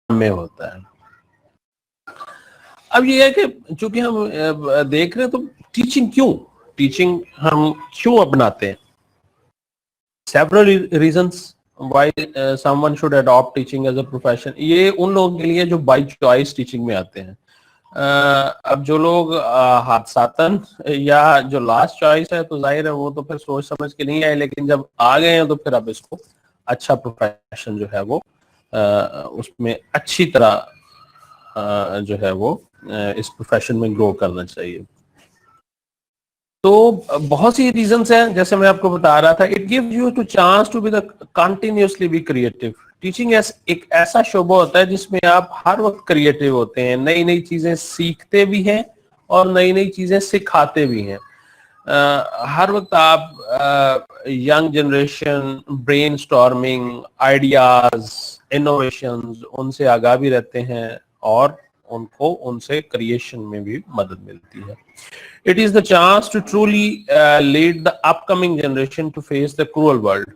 میں ہوتا ہے. اب یہ ہے کہ چونکہ ہم دیکھ رہے ہیں تو ٹیچنگ ہم کیوں اپناتے ہیں. several reasons why someone should adopt teaching as a profession. یہ ان لوگوں کے لیے جو بائی چوائس ٹیچنگ میں آتے ہیں. اب جو لوگ حادثاتاً یا جو لاسٹ چوائس ہے تو ظاہر ہے وہ تو پھر سوچ سمجھ کے نہیں آئے, لیکن جب آ گئے ہیں تو پھر اب اس کو اچھا پروفیشن جو ہے وہ اس میں اچھی طرح جو ہے وہ اس پروفیشن میں گرو کرنا چاہیے. تو بہت سی ریزنس ہیں, جیسے میں آپ کو بتا رہا تھا. It gives you to chance to be the continuously be creative. Teaching ایک ایسا شعبہ ہوتا ہے جس میں آپ ہر وقت کریٹو ہوتے ہیں, نئی نئی چیزیں سیکھتے بھی ہیں اور نئی نئی چیزیں سکھاتے بھی ہیں. ہر وقت آپ young generation, brainstorming, ideas, innovations, ان سے آگاہ بھی رہتے ہیں اور ان کو ان سے کریشن میں بھی مدد ملتی ہے. It is the chance to truly lead the upcoming generation to face the cruel world.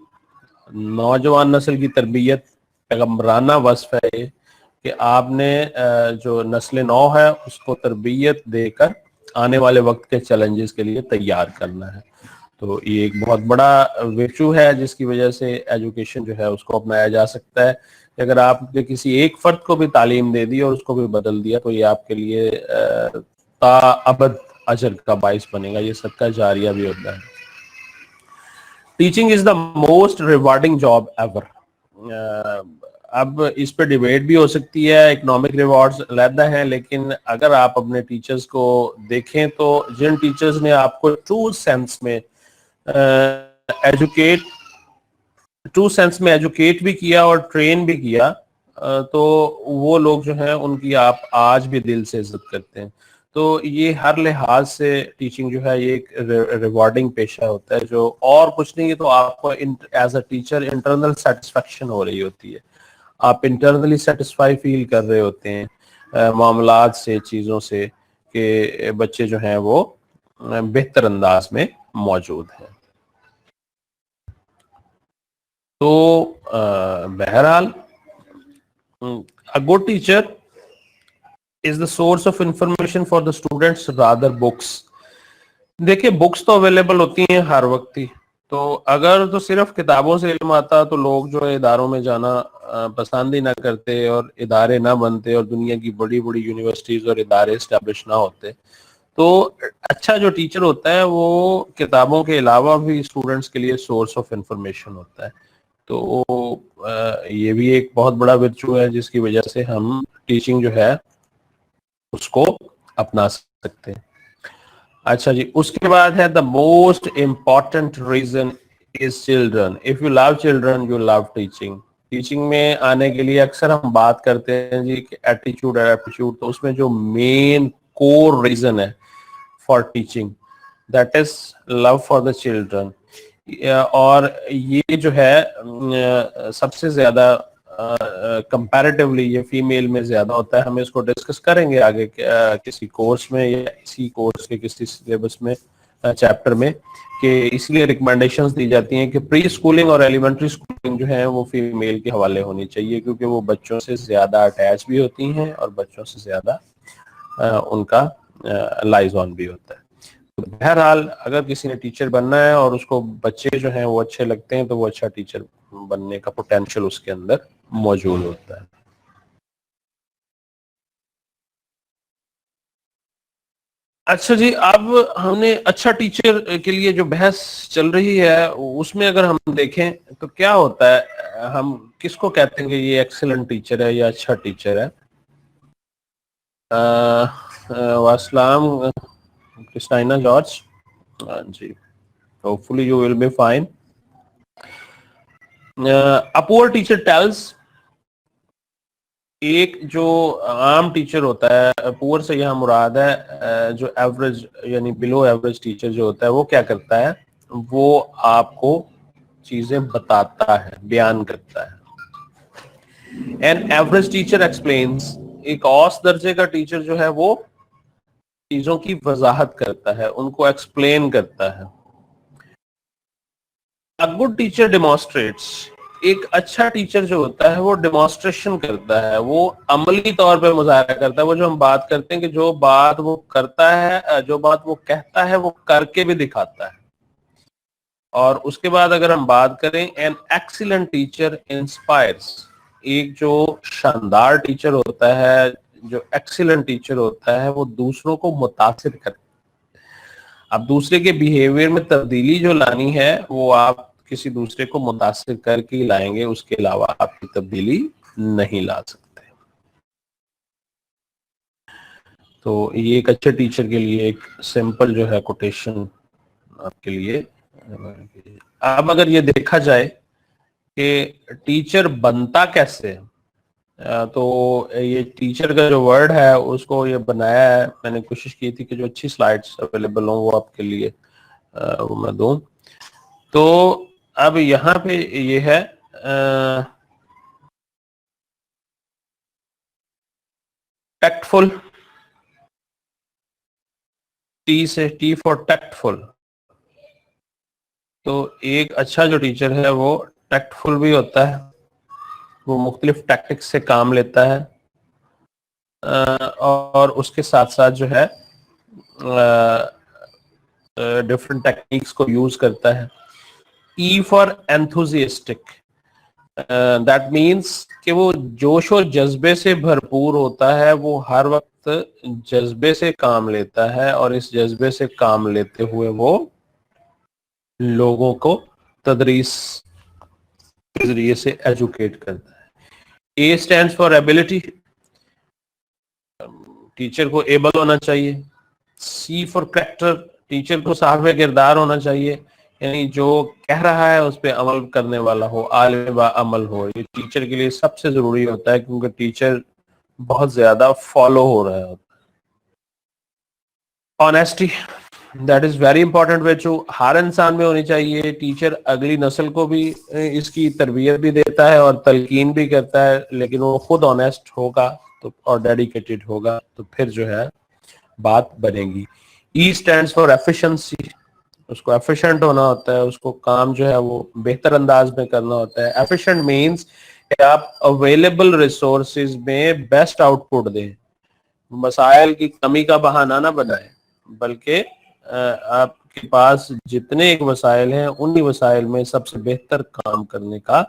نوجوان نسل کی تربیت پیغمبرانہ وصف ہے کہ آپ نے جو نسل نو ہے اس کو تربیت دے کر آنے والے وقت کے چیلنجز کے لیے تیار کرنا ہے. تو یہ ایک بہت بڑا ویچو ہے جس کی وجہ سے ایجوکیشن جو ہے اس کو اپنایا جا سکتا ہے. کہ اگر آپ نے کسی ایک فرد کو بھی تعلیم دے دی اور اس کو بھی بدل دیا تو یہ آپ کے لیے تا ابد اجر کا باعث بنے گا, یہ صدقہ جاریہ بھی ہوتا ہے. Teaching is the most rewarding job ever. اب اس پہ ڈیبیٹ بھی ہو سکتی ہے, اکنامک ریوارڈز علیحدہ ہیں, لیکن اگر آپ اپنے ٹیچرز کو دیکھیں تو جن ٹیچرز نے آپ کو ٹرو سینس میں ایجوکیٹ بھی کیا اور ٹرین بھی کیا, تو وہ لوگ جو ہیں ان کی آپ آج بھی دل سے عزت کرتے ہیں. تو یہ ہر لحاظ سے ٹیچنگ جو ہے یہ ایک ریوارڈنگ پیشہ ہوتا ہے, جو اور کچھ نہیں ہے تو آپ کو as a teacher internal satisfaction ہو رہی ہوتی ہے. آپ انٹرنلی سیٹسفائی فیل کر رہے ہوتے ہیں معاملات سے, چیزوں سے, کہ بچے جو ہیں وہ بہتر انداز میں موجود ہیں. تو بہرحال a good teacher is the source of information for the students rather books. دیکھیں بکس تو اویلیبل ہوتی ہیں ہر وقت ہی, تو اگر تو صرف کتابوں سے علم آتا تو لوگ جو ہے اداروں میں جانا پسند ہی نہ کرتے اور ادارے نہ بنتے اور دنیا کی بڑی بڑی یونیورسٹیز اور ادارے اسٹیبلش نہ ہوتے. تو اچھا جو ٹیچر ہوتا ہے وہ کتابوں کے علاوہ بھی اسٹوڈنٹس کے لیے سورس آف انفارمیشن ہوتا ہے. تو یہ بھی ایک بہت بڑا ورچو ہے جس کی وجہ سے ہم ٹیچنگ جو ہے اس کو اپنا سکتے ہیں. اچھا جی, اس کے بعد ہے the most important reason is children. If you love children you love teaching. Teaching میں آنے کے لیے اکثر ہم بات کرتے ہیں جی کہ ایٹیچیوڈ اور ایپٹیچیوڈ, تو اس میں جو مین کور ریزن ہے for teaching that is love for the children. اور یہ جو ہے سب سے زیادہ کمپیریٹیولی یہ فیمیل میں زیادہ ہوتا ہے. ہم اس کو ڈسکس کریں گے آگے کسی کورس میں یا اسی کورس کے کسی سلیبس میں چیپٹر میں, کہ اس لیے ریکمنڈیشنز دی جاتی ہیں کہ پری اسکولنگ اور ایلیمنٹری اسکولنگ جو ہے وہ فیمیل کے حوالے ہونی چاہیے, کیونکہ وہ بچوں سے زیادہ اٹیچ بھی ہوتی ہیں اور بچوں سے زیادہ ان کا لائز آن بھی ہوتا ہے. بہرحال اگر کسی نے ٹیچر بننا ہے اور اس کو بچے جو ہیں وہ اچھے لگتے ہیں تو وہ اچھا ٹیچر بننے کا پوٹینشیل اس کے اندر موجود ہوتا ہے. اچھا جی, اب ہم نے اچھا ٹیچر کے لیے جو بحث چل رہی ہے اس میں اگر ہم دیکھیں تو کیا ہوتا ہے, ہم کس کو کہتے ہیں کہ یہ ایکسلنٹ ٹیچر ہے یا اچھا ٹیچر ہے. والسلام کرسٹائنا جارج. ہاں جی, hopefully you will be fine. A poor teacher tells, ایک جو عام ٹیچر ہوتا ہے, پور سے یہاں مراد ہے جو ایوریج یعنی بلو ایوریج ٹیچر جو ہوتا ہے وہ کیا کرتا ہے, وہ آپ کو چیزیں بتاتا ہے, بیان کرتا ہے. An average teacher explains, ایک اوسط درجے کا ٹیچر جو ہے وہ چیزوں کی وضاحت کرتا ہے, ان کو ایکسپلین کرتا ہے. A good teacher demonstrates, ایک اچھا ٹیچر جو ہوتا ہے وہ ڈیمانسٹریشن کرتا ہے, وہ عملی طور پہ مظاہرہ کرتا ہے. وہ جو ہم بات کرتے ہیں کہ جو بات وہ کرتا ہے, جو بات وہ کہتا ہے وہ کر کے بھی دکھاتا ہے. اور اس کے بعد اگر ہم بات کریں, این ایکسیلنٹ ٹیچر انسپائرس, ایک جو شاندار ٹیچر ہوتا ہے, جو ایکسیلنٹ ٹیچر ہوتا ہے, وہ دوسروں کو متاثر کرتا ہے. اب دوسرے کے بیہیویئر میں تبدیلی جو لانی ہے وہ آپ کسی دوسرے کو متاثر کر کے لائیں گے, اس کے علاوہ آپ کی تبدیلی نہیں لا سکتے. تو یہ ایک اچھے ٹیچر کے لیے ایک سمپل جو ہے کوٹیشن آپ کے لیے. اب اگر یہ دیکھا جائے کہ ٹیچر بنتا کیسے, تو یہ ٹیچر کا جو ورڈ ہے اس کو یہ بنایا ہے, میں نے کوشش کی تھی کہ جو اچھی سلائڈز اویلیبل ہوں وہ آپ کے لیے وہ میں دوں. تو اب یہاں پہ یہ ہے ٹیکٹفل, ٹی سے ٹی فار ٹیکٹفل. تو ایک اچھا جو ٹیچر ہے وہ ٹیکٹفل بھی ہوتا ہے, وہ مختلف ٹیکٹکس سے کام لیتا ہے, اور اس کے ساتھ ساتھ جو ہے ڈفرنٹ ٹیکنیکس کو یوز کرتا ہے. E for enthusiastic, that means کہ وہ جوش و جذبے سے بھرپور ہوتا ہے, وہ ہر وقت جذبے سے کام لیتا ہے, اور اس جذبے سے کام لیتے ہوئے وہ لوگوں کو تدریس کے ذریعے سے ایجوکیٹ کرتا ہے. اے اسٹینڈس فار ایبلٹی, ٹیچر کو ایبل ہونا چاہیے. سی فار کریکٹر, ٹیچر کو صاحب کردار ہونا چاہیے, یعنی جو کہہ رہا ہے اس پہ عمل کرنے والا ہو, عالم با عمل ہو. یہ ٹیچر کے لیے سب سے ضروری ہوتا ہے کیونکہ ٹیچر بہت زیادہ فالو ہو رہا ہوتا ہے. Honesty, that is very important, جو ہر انسان میں ہونی چاہیے. ٹیچر اگلی نسل کو بھی اس کی تربیت بھی دیتا ہے اور تلقین بھی کرتا ہے, لیکن وہ خود آنیسٹ ہوگا تو اور ڈیڈیکیٹڈ ہوگا تو پھر جو ہے بات بنے گی. ای اسٹینڈس فار ایفیشنسی, اس کو ایفیشنٹ ہونا ہوتا ہے, اس کو کام جو ہے وہ بہتر انداز میں کرنا ہوتا ہے. ایفیشنٹ مینس کہ آپ اویلیبل ریسورسز میں بیسٹ آؤٹ پٹ دیں, مسائل کی کمی کا بہانہ نہ بنائیں, بلکہ آپ کے پاس جتنے ایک وسائل ہیں انہی وسائل میں سب سے بہتر کام کرنے کا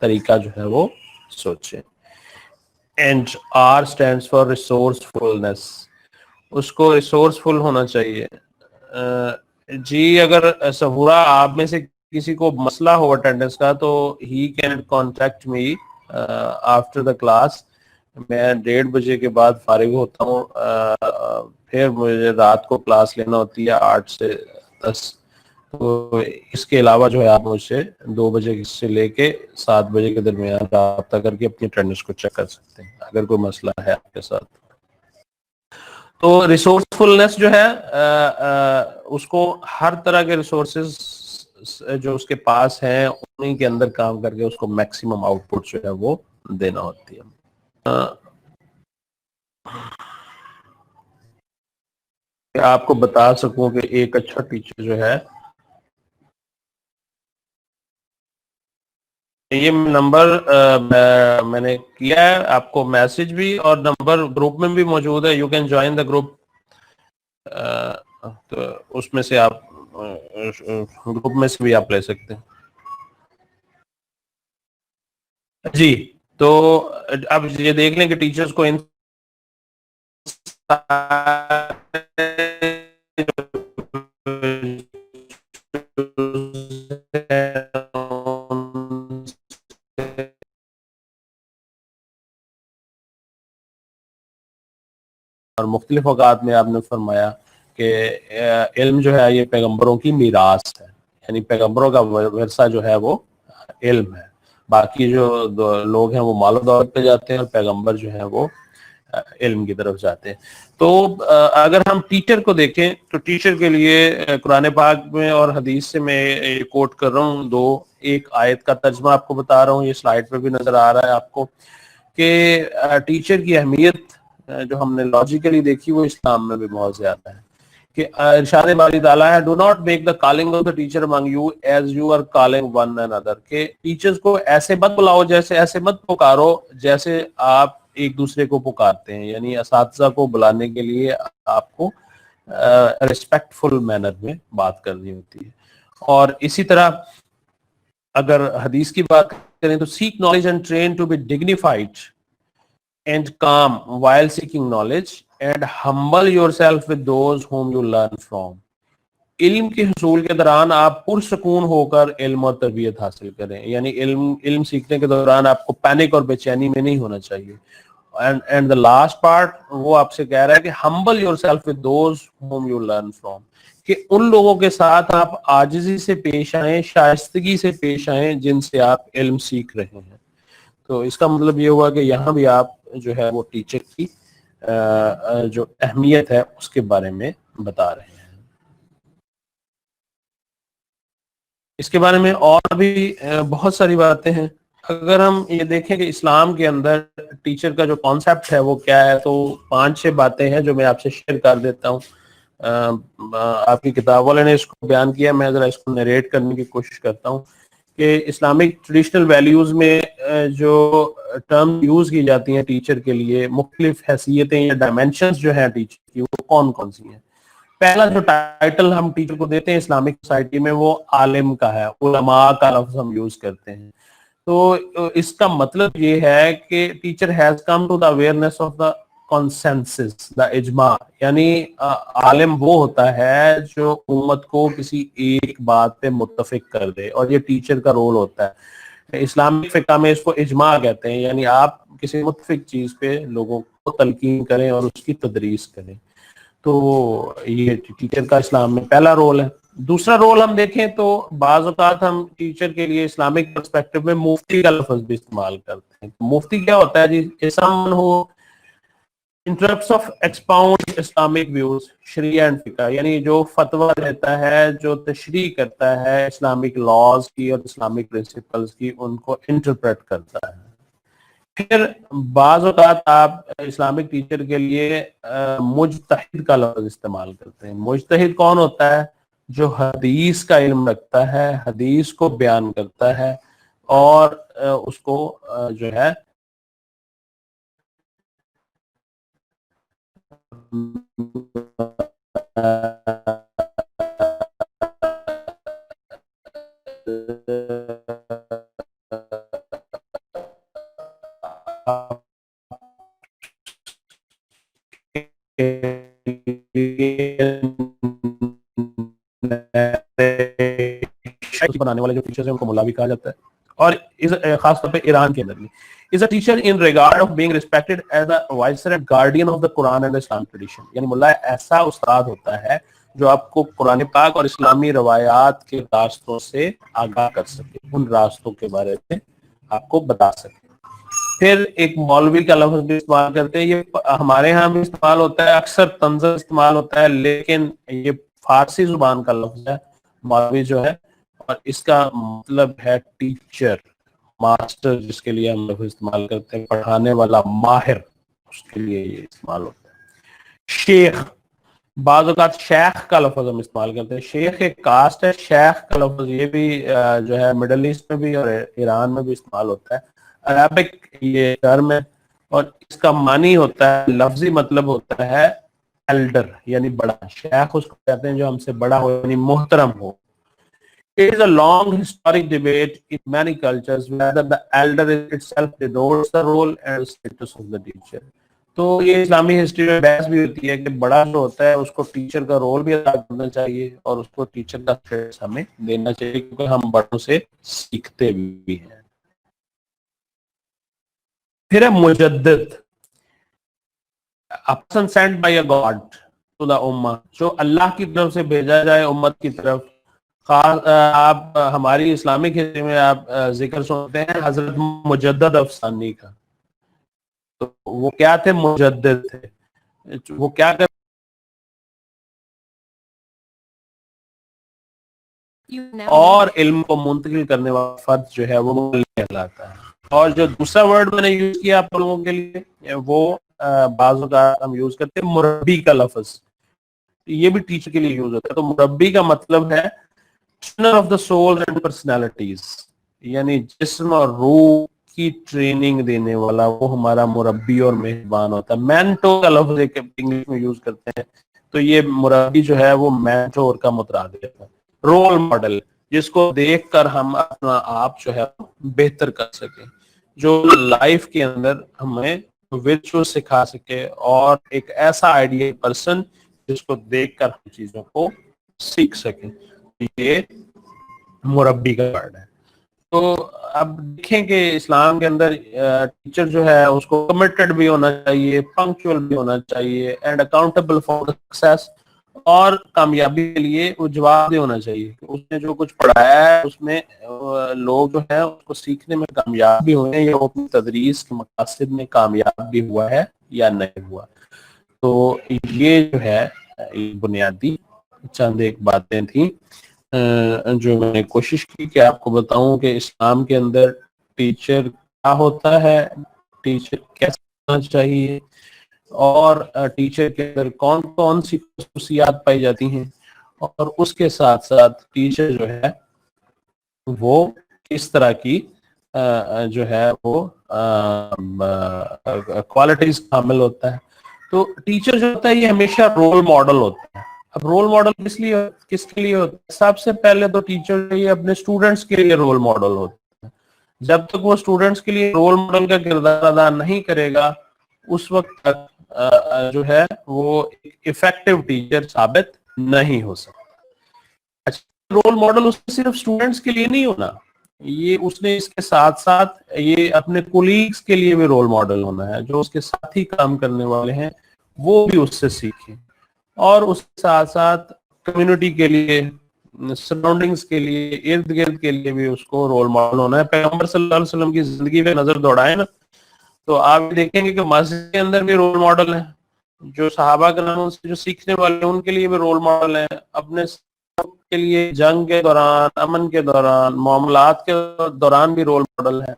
طریقہ جو ہے وہ سوچیں. اینڈ آر اسٹینڈس فار ریسورسفولنس, اس کو ریسورسفل ہونا چاہیے. جی اگر سہورا آپ میں سے کسی کو مسئلہ ہو اٹینڈنس کا تو he can contact me after the class. میں 1:30 بجے کے بعد فارغ ہوتا ہوں, پھر مجھے رات کو کلاس لینا ہوتی ہے 8 سے 10. تو اس کے علاوہ جو ہے آپ مجھ سے 2 بجے سے لے کے 7 بجے کے درمیان رابطہ کر کے اپنی اٹینڈنس کو چیک کر سکتے ہیں اگر کوئی مسئلہ ہے آپ کے ساتھ. تو ریسورسفلنس جو ہے اس کو ہر طرح کے ریسورسز جو اس کے پاس ہیں انہیں کے اندر کام کر کے اس کو میکسیمم آؤٹ پٹ جو ہے وہ دینا ہوتی ہے. آپ کو بتا سکوں کہ ایک اچھا ٹیچر جو ہے, یہ نمبر میں نے کیا ہے آپ کو میسج بھی, اور نمبر گروپ میں بھی موجود ہے. You can join the group, تو اس میں سے آپ گروپ میں سے بھی آپ لے سکتے ہیں. جی تو اب یہ دیکھ لیں کہ ٹیچرز کو اور مختلف اوقات میں آپ نے فرمایا کہ علم جو ہے یہ پیغمبروں کی میراث ہے, یعنی پیغمبروں کا ورثہ جو ہے وہ علم ہے. باقی جو لوگ ہیں وہ مال و دولت پہ جاتے ہیں اور پیغمبر جو ہے وہ علم کی طرف جاتے ہیں. تو اگر ہم ٹیچر کو دیکھیں تو ٹیچر کے لیے قرآن پاک میں اور حدیث سے میں کوٹ کر رہا ہوں, ایک آیت کا ترجمہ آپ کو بتا رہا ہوں, یہ سلائیڈ پہ بھی نظر آ رہا ہے آپ کو, کہ ٹیچر کی اہمیت جو ہم نے لاجیکلی دیکھی وہ اسلام میں بھی بہت زیادہ ہے. کہ ارشاد باری تعالیٰ ہے do not make the calling of the teacher among you as you are calling one another, کہ ٹیچرز کو ایسے مت بلاؤ ایسے مت پکارو جیسے آپ ایک دوسرے کو پکارتے ہیں. یعنی اساتذہ کو بلانے کے لیے آپ کو ریسپیکٹ فل مینر میں بات کرنی ہوتی ہے. اور اسی طرح اگر حدیث کی بات کریں تو seek knowledge and train to be dignified and calm while seeking knowledge and humble yourself with those whom you learn from. علم کے حصول کے دوران آپ پرسکون ہو کر علم اور تربیت حاصل کریں. یعنی علم سیکھنے کے دوران آپ کو پینک اور بے چینی میں نہیں ہونا چاہیے. and the last part وہ آپ سے کہہ رہا ہے کہ humble yourself with those whom you learn from, کہ ان لوگوں کے ساتھ آپ عاجزی سے پیش آئیں, شائستگی سے پیش آئیں جن سے آپ علم سیکھ رہے ہیں. تو اس کا مطلب یہ ہوا کہ یہاں بھی آپ جو ہے وہ ٹیچر کی جو اہمیت ہے اس کے بارے میں بتا رہے ہیں. اس کے بارے میں اور بھی بہت ساری باتیں ہیں. اگر ہم یہ دیکھیں کہ اسلام کے اندر ٹیچر کا جو کانسیپٹ ہے وہ کیا ہے, تو 5-6 باتیں ہیں جو میں آپ سے شیئر کر دیتا ہوں. آپ کی کتاب والے نے اس کو بیان کیا, میں ذرا اس کو نریٹ کرنے کی کوشش کرتا ہوں کہ اسلامک ٹریڈیشنل ویلیوز میں جو ٹرم یوز کی جاتی ہیں ٹیچر کے لیے, مختلف حیثیتیں یا ڈائمینشنز جو ہیں ٹیچر کی, وہ کون کون سی ہیں. پہلا جو ٹائٹل ہم ٹیچر کو دیتے ہیں اسلامک سوسائٹی میں وہ عالم کا ہے, علماء کا لفظ ہم یوز کرتے ہیں. تو اس کا مطلب یہ ہے کہ teacher has come to the awareness of the consensus, the اجماع. یعنی عالم وہ ہوتا ہے جو امت کو کسی ایک بات پہ متفق کر دے, اور یہ ٹیچر کا رول ہوتا ہے. اسلامک فقہ میں اس کو اجماع کہتے ہیں, یعنی آپ کسی متفق چیز پہ لوگوں کو تلقین کریں اور اس کی تدریس کریں. تو یہ ٹیچر کا اسلام میں پہلا رول ہے. دوسرا رول ہم دیکھیں تو بعض اوقات ہم ٹیچر کے لیے اسلامک پرسپیکٹو میں مفتی کا لفظ بھی استعمال کرتے ہیں. مفتی کیا ہوتا ہے جی؟ someone who interrupts of expound Islamic views, شریعہ اینڈ فقہ, یعنی جو فتویٰ دیتا ہے, جو تشریح کرتا ہے اسلامک لاز کی اور اسلامک پرنسپلز کی, ان کو انٹرپریٹ کرتا ہے. پھر بعض اوقات آپ اسلامک ٹیچر کے لیے مجتہد کا لفظ استعمال کرتے ہیں. مجتہد کون ہوتا ہے؟ جو حدیث کا علم رکھتا ہے, حدیث کو بیان کرتا ہے اور اس کو جو ہے بنانے والے جو ٹیچرز ہیں ان کو ملا بھی کہا جاتا ہے. اور خاص طور پہ ایران کے اندر بھی is a teacher in regard of being respected as a viceroy and guardian of the Quran and the Islamic tradition. یعنی ملا ایسا استاد ہوتا ہے جو آپ کو قرآن پاک اور اسلامی روایات کے راستوں سے آگاہ کر سکے, ان راستوں کے بارے میں آپ کو بتا سکے. پھر ایک مولوی کا لفظ بھی استعمال کرتے ہیں. یہ ہمارے ہاں بھی استعمال ہوتا ہے, اکثر طنزاً استعمال ہوتا ہے, لیکن یہ فارسی زبان کا لفظ ہے مولوی جو ہے, اور اس کا مطلب ہے ٹیچر, ماسٹر, جس کے لیے ہم لفظ استعمال کرتے ہیں, پڑھانے والا, ماہر, اس کے لیے یہ استعمال ہوتا ہے. شیخ, بعض اوقات شیخ کا لفظ ہم استعمال کرتے ہیں. شیخ ایک کاسٹ ہے, شیخ کا لفظ یہ بھی جو ہے مڈل ایسٹ میں بھی اور ایران میں بھی استعمال ہوتا ہے. عربک یہ ٹرم ہے اور اس کا معنی ہوتا ہے, لفظی مطلب ہوتا ہے ایلڈر, یعنی بڑا. شیخ اس کو کہتے ہیں جو ہم سے بڑا ہو, یعنی محترم ہو. It is a long historic debate in many cultures whether the elder itself denotes the role and status of the teacher. تو یہ اسلامی ہسٹری میں بحث بھی ہوتی ہے کہ بڑا جو ہوتا ہے اس کو ٹیچر کا رول بھی ادا کرنا چاہیے اور اس کو ٹیچر کا اسٹیٹس ہمیں دینا چاہیے, کیونکہ ہم بڑوں سے سیکھتے بھی ہیں. پھر ہے مجدد, a person sent by a God to the ummah, جو اللہ کی طرف سے بھیجا جائے امت کی طرف. آپ ہماری اسلامک ہسٹری میں آپ ذکر سنتے ہیں حضرت مجدد افسانی کا. تو وہ کیا تھے؟ مجدد تھے. وہ کیا کر اور علم کو منتقل کرنے والا فرد جو ہے وہ مولوی کہلاتا ہے. اور جو دوسرا ورڈ میں نے یوز کیا آپ لوگوں کے لیے وہ بعض اوقات ہم یوز کرتے ہیں مربی کا لفظ. یہ بھی ٹیچر کے لیے یوز ہوتا ہے. تو مربی کا مطلب ہے trainer of the civil and personalities, یعنی جسم اور روح کی ٹریننگ دینے والا وہ ہمارا مربی اور مہربان ہوتا ہے. مینٹور کا لفظ ایک انگلش میں یوز کرتے ہیں, تو یہ مربی جو ہے وہ مینٹور کا مترادف ہے. رول ماڈل, جس کو دیکھ کر ہم اپنا آپ جو ہے بہتر کر سکیں, جو لائف کے اندر ہمیں ورچوئل سکھا سکے, اور ایک ایسا آئیڈیل پرسن جس کو دیکھ کر ہم چیزوں کو سیکھ سکیں. یہ مربی کا ورڈ ہے. تو اب دیکھیں کہ اسلام کے اندر ٹیچر جو ہے اس کو کمیٹڈ بھی ہونا چاہیے, پنکچوئل بھی ہونا چاہیے, اینڈ اکاؤنٹیبل فار سکسیس, اور کامیابی کے لیے وہ جواب دہ ہونا چاہیے کہ اس نے جو کچھ پڑھایا ہے اس میں لوگ جو ہے اس کو سیکھنے میں کامیاب بھی ہوئے ہیں, یا وہ اپنی تدریس کے مقاصد میں کامیاب بھی ہوا ہے یا نہیں ہوا. تو یہ جو ہے بنیادی چند ایک باتیں تھیں جو میں نے کوشش کی کہ آپ کو بتاؤں کہ اسلام کے اندر ٹیچر کیا ہوتا ہے, ٹیچر کیسے ہونا چاہیے, اور ٹیچر کے اندر کون کون سی خصوصیات پائی جاتی ہیں, اور اس کے ساتھ ساتھ ٹیچر جو ہے وہ کس طرح کی جو ہے وہ کوالٹیز حامل ہوتا ہے. تو ٹیچر جو ہوتا ہے یہ ہمیشہ رول ماڈل ہوتا ہے. اب رول ماڈل کس کے لیے ہوتا ہے؟ سب سے پہلے تو ٹیچر یہ اپنے اسٹوڈنٹس کے لیے رول ماڈل ہوتا ہے. جب تک وہ اسٹوڈنٹس کے لیے رول ماڈل کا کردار ادا نہیں کرے گا اس وقت تک جو ہے وہ افیکٹو ٹیچر ثابت نہیں ہو سکتا. اچھا, رول ماڈل اس نے صرف اسٹوڈنٹس کے لیے نہیں ہونا, یہ اس نے اس کے ساتھ ساتھ یہ اپنے کولیگز کے لیے بھی رول ماڈل ہونا ہے. جو اس کے ساتھ ہی کام کرنے والے ہیں وہ بھی اس سے سیکھیں, اور اس کے ساتھ ساتھ کمیونٹی کے لیے, سراؤنڈنگز کے لیے, ارد گرد کے لیے بھی اس کو رول ماڈل ہونا ہے. پیغمبر صلی اللہ علیہ وسلم کی زندگی پہ نظر دوڑائیں نا تو آپ دیکھیں گے کہ مسجد کے اندر بھی رول ماڈل ہیں, جو صحابہ کرام سے جو سیکھنے والے ہیں ان کے لیے بھی رول ماڈل ہیں, اپنے کے لیے جنگ کے دوران, امن کے دوران, معاملات کے دوران بھی رول ماڈل ہیں,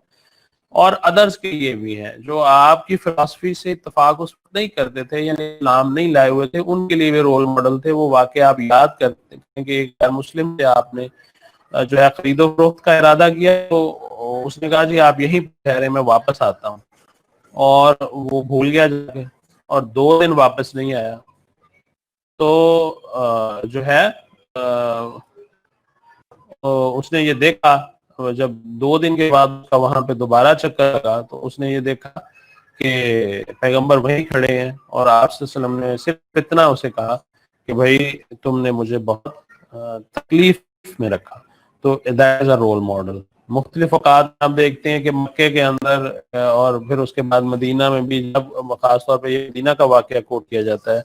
اور ادرس کے لیے بھی ہیں جو آپ کی فلسفی سے اتفاق اس نہیں کرتے تھے, یعنی اسلام نہیں لائے ہوئے تھے, ان کے لیے بھی رول ماڈل تھے. وہ واقعہ آپ یاد کرتے ہیں کہ ایک غیر مسلم سے آپ نے جو ہے خرید و فروخت کا ارادہ کیا, تو اس نے کہا جی آپ یہیں ٹھہرے, میں واپس آتا ہوں, اور وہ بھول گیا جا کے, اور 2 دن واپس نہیں آیا. تو جو ہے اس نے یہ دیکھا, جب 2 دن کے بعد وہاں پہ دوبارہ چکر لگا تو اس نے یہ دیکھا کہ پیغمبر وہیں کھڑے ہیں, اور آپ صلی اللہ علیہ وسلم نے صرف اتنا اسے کہا کہ بھائی تم نے مجھے بہت تکلیف میں رکھا. تو that is a role model. مختلف اوقات آپ دیکھتے ہیں کہ مکے کے اندر اور پھر اس کے بعد مدینہ میں بھی, جب خاص طور پہ یہ مدینہ کا واقعہ کوٹ کیا جاتا ہے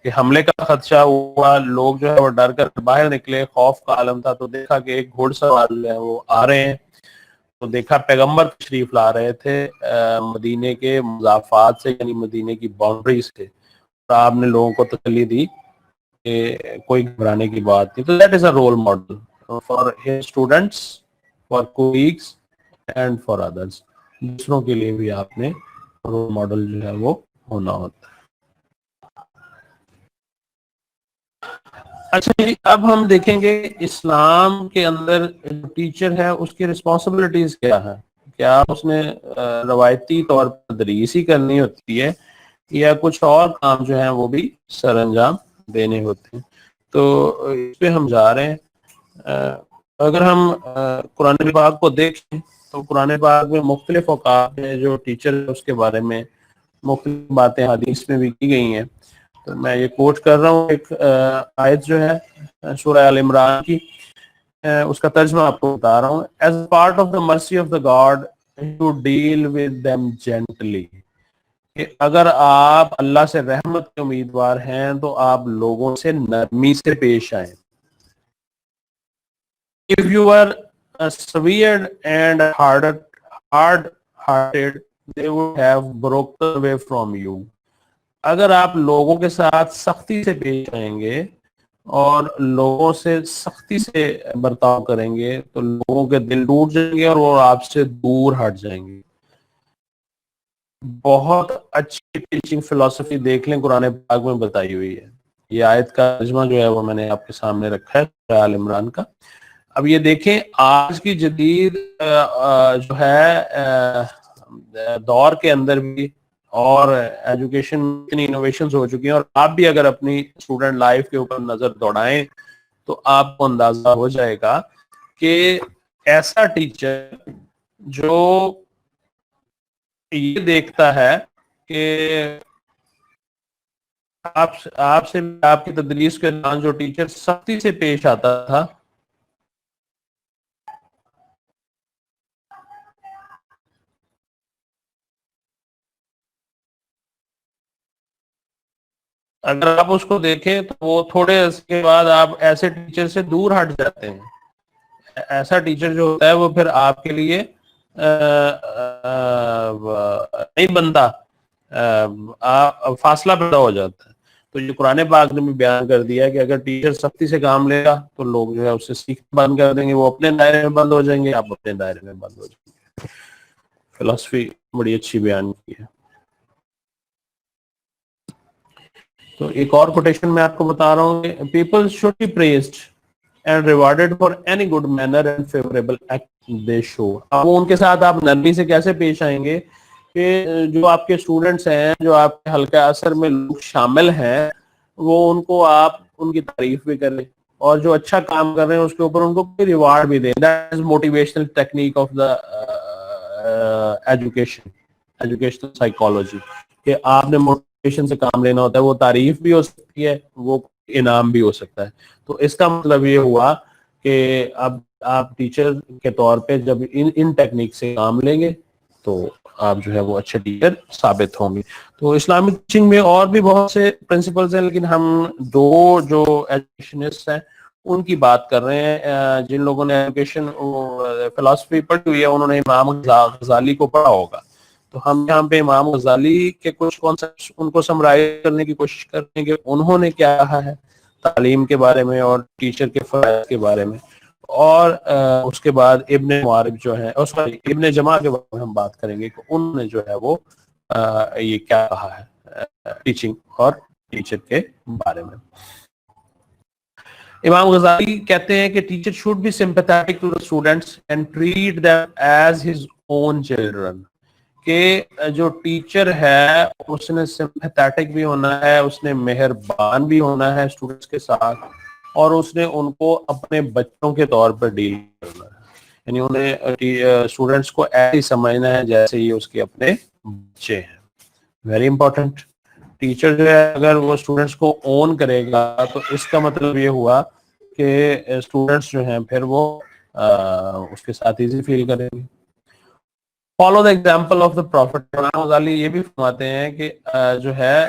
کہ حملے کا خدشہ ہوا, لوگ جو ہے وہ ڈر کر باہر نکلے, خوف کا عالم تھا, تو دیکھا کہ ایک گھوڑ سوار جو ہے وہ آ رہے ہیں, تو دیکھا پیغمبر تشریف لا رہے تھے مدینے کے مضافات سے, یعنی مدینے کی باؤنڈری سے, اور آپ نے لوگوں کو تسلی دی کہ کوئی گھبرانے کی بات نہیں. تو that is a role model for his students, for colleagues and for others. دوسروں کے لیے بھی آپ نے رول ماڈل جو ہے وہ ہونا ہوتا ہے. اچھا جی, اب ہم دیکھیں گے اسلام کے اندر ٹیچر ہے اس کی رسپانسبلٹیز کیا ہے. کیا اس نے روایتی طور پر تدریس ہی کرنی ہوتی ہے, یا کچھ اور کام جو ہیں وہ بھی سر انجام دینے ہوتے ہیں. تو اس پہ ہم جا رہے ہیں. اگر ہم قرآن پاک کو دیکھیں تو قرآن پاک میں مختلف اوقات میں جو ٹیچر ہے اس کے بارے میں مختلف باتیں حدیث میں بھی کی گئی ہیں. تو میں یہ کوٹ کر رہا ہوں, ایک آیت جو ہے سورہ آل عمران کی, اس کا ترجمہ آپ کو بتا رہا ہوں. As part of the mercy of the God to deal with them gently, کہ اگر آپ اللہ سے رحمت کے امیدوار ہیں تو آپ لوگوں سے نرمی سے پیش آئیں. If you are severe and hard-hearted, they would have broken away from you. اگر آپ لوگوں کے ساتھ سختی سے پیش آئیں گے اور لوگوں سے سختی سے برتاؤ کریں گے تو لوگوں کے دل ٹوٹ جائیں گے اور وہ آپ سے دور ہٹ جائیں گے. بہت اچھی ٹیچنگ فلسفی دیکھ لیں قرآن پاک میں بتائی ہوئی ہے یہ آیت کا ترجمہ جو ہے وہ میں نے آپ کے سامنے رکھا ہے سورہ آل عمران کا. اب یہ دیکھیں آج کی جدید جو ہے دور کے اندر بھی اور ایجوکیشن اتنی انوویشنز ہو چکی ہیں, اور آپ بھی اگر اپنی اسٹوڈنٹ لائف کے اوپر نظر دوڑائیں تو آپ کو اندازہ ہو جائے گا کہ ایسا ٹیچر جو یہ دیکھتا ہے کہ آپ سے آپ کی تدریس کے دوران جو ٹیچر سختی سے پیش آتا تھا, اگر آپ اس کو دیکھیں تو وہ تھوڑے عرصے کے بعد آپ ایسے ٹیچر سے دور ہٹ جاتے ہیں. ایسا ٹیچر جو ہوتا ہے وہ پھر آپ کے لیے نہیں بنتا, فاصلہ پیدا ہو جاتا ہے. تو یہ قرآن پاک نے بھی بیان کر دیا ہے کہ اگر ٹیچر سختی سے کام لے گا تو لوگ جو ہے اس سے سیکھنا بند کر دیں گے, وہ اپنے دائرے میں بند ہو جائیں گے, آپ اپنے دائرے میں بند ہو جائیں گے. فلسفی بڑی اچھی بیان کی ہے. تو ایک اور کوٹیشن میں آپ کو بتا رہا ہوں کہ people should be praised and rewarded for any good manner and favourable act they show. اب ان کے ساتھ آپ نرمی سے کیسے پیش آئیں گے کہ جو آپ کے اسٹوڈنٹس ہیں, جو آپ کے حلقہ اثر میں لوگ شامل ہیں, وہ ان کو آپ ان کی تعریف بھی کریں, اور جو اچھا کام کر رہے ہیں اس کے اوپر ان کو کوئی ریوارڈ بھی دیں. That is motivational technique of the educational psychology, کہ آپ نے موٹیویشن سے کام لینا ہوتا ہے. وہ تعریف بھی ہو سکتی ہے, وہ انعام بھی ہو سکتا ہے. تو اس کا مطلب یہ ہوا کہ اب آپ ٹیچر کے طور پہ جب ان ٹیکنیک سے کام لیں گے تو آپ جو ہے وہ اچھے ٹیچر ثابت ہوں گے. تو اسلامک ٹیچنگ میں اور بھی بہت سے پرنسپلز ہیں, لیکن ہم دو جو ایجوکیشنسٹ ہیں ان کی بات کر رہے ہیں. جن لوگوں نے ایجوکیشن فلسفی پڑھی ہوئی ہے انہوں نے امام غزالی کو پڑھا ہوگا. تو ہم یہاں پہ امام غزالی کے کچھ کانسیپٹس ان کو سمرائز کرنے کی کوشش کریں کہ انہوں نے کیا کہا ہے تعلیم کے بارے میں اور ٹیچر کے فرائض کے بارے میں, اور اس کے بعد ابن معارف جو ہے, ابن جماع کے بارے میں ہم بات کریں گے کہ انہوں نے جو ہے وہ یہ کیا کہا ہے ٹیچنگ اور ٹیچر کے بارے میں. امام غزالی کہتے ہیں کہ teacher should be sympathetic to the students and treat them as his own children. کہ جو ٹیچر ہے اس نے سمپیتھیٹک بھی ہونا ہے, اس نے مہربان بھی ہونا ہے اسٹوڈنٹس کے ساتھ, اور اس نے ان کو اپنے بچوں کے طور پر ڈیل کرنا ہے. یعنی انہیں اسٹوڈنٹس کو ایسے سمجھنا ہے جیسے یہ اس کے اپنے بچے ہیں. Very important. ٹیچر جو ہے اگر وہ اسٹوڈنٹس کو اون کرے گا تو اس کا مطلب یہ ہوا کہ اسٹوڈنٹس جو ہیں پھر وہ اس کے ساتھ ایزی فیل کریں گے. Follow the example of the prophet. امام غزالی یہ بھی فرماتے ہیں کہ جو ہے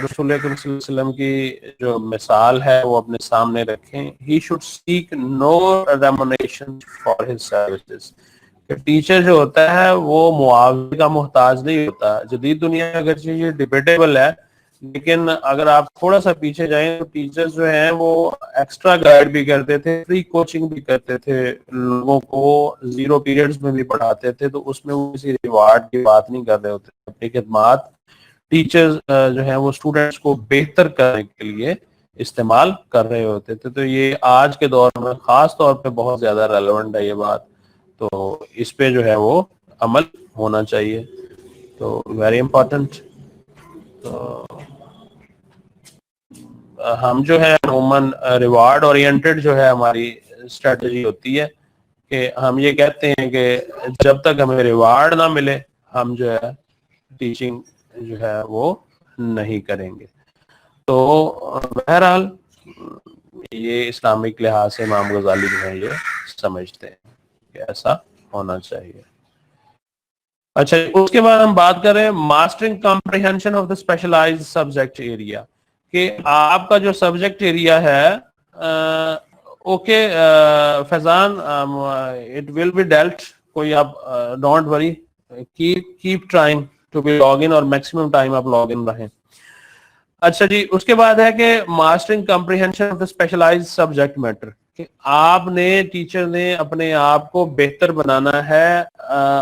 رسول اکرم صلی اللہ علیہ وسلم کی جو مثال ہے وہ اپنے سامنے رکھیں. He should seek no remuneration for his services. کہ ٹیچر جو ہوتا ہے وہ معاوضے کا محتاج نہیں ہوتا. جدید دنیا میں اگرچہ یہ ڈیبیٹیبل ہے, لیکن اگر آپ تھوڑا سا پیچھے جائیں تو ٹیچرز جو ہیں وہ ایکسٹرا گائیڈ بھی کرتے تھے, فری کوچنگ بھی کرتے تھے, لوگوں کو زیرو پیریڈز میں بھی پڑھاتے تھے. تو اس میں وہ کسی ریوارڈ کی بات نہیں کر رہے ہوتے. اپنی خدمات ٹیچرز جو ہیں وہ اسٹوڈنٹس کو بہتر کرنے کے لیے استعمال کر رہے ہوتے تھے. تو یہ آج کے دور میں خاص طور پہ بہت زیادہ ریلیونٹ ہے یہ بات. تو اس پہ جو ہے وہ عمل ہونا چاہیے. تو ویری امپورٹنٹ. تو ہم جو ہے عموماً ریوارڈ اورینٹڈ جو ہے ہماری اسٹریٹجی ہوتی ہے کہ ہم یہ کہتے ہیں کہ جب تک ہمیں ریوارڈ نہ ملے ہم جو ہے ٹیچنگ جو ہے وہ نہیں کریں گے. تو بہرحال یہ اسلامک لحاظ سے امام غزالی جو ہے یہ سمجھتے ہیں کہ ایسا ہونا چاہیے. اچھا, اس کے بعد ہم بات کر رہے ہیں mastering comprehension of the specialised subject area. کہ آپ کا جو سبجیکٹ ایریا ہے okay Faizan, it will be deleted. کوئی آپ don't worry, keep trying to be log in, اور میکسیمم ٹائم آپ لاگ ان رہیں. اچھا جی, اس کے بعد ہے کہ mastering comprehension of the specialised subject matter. کہ آپ نے ٹیچر نے اپنے آپ کو بہتر بنانا ہے,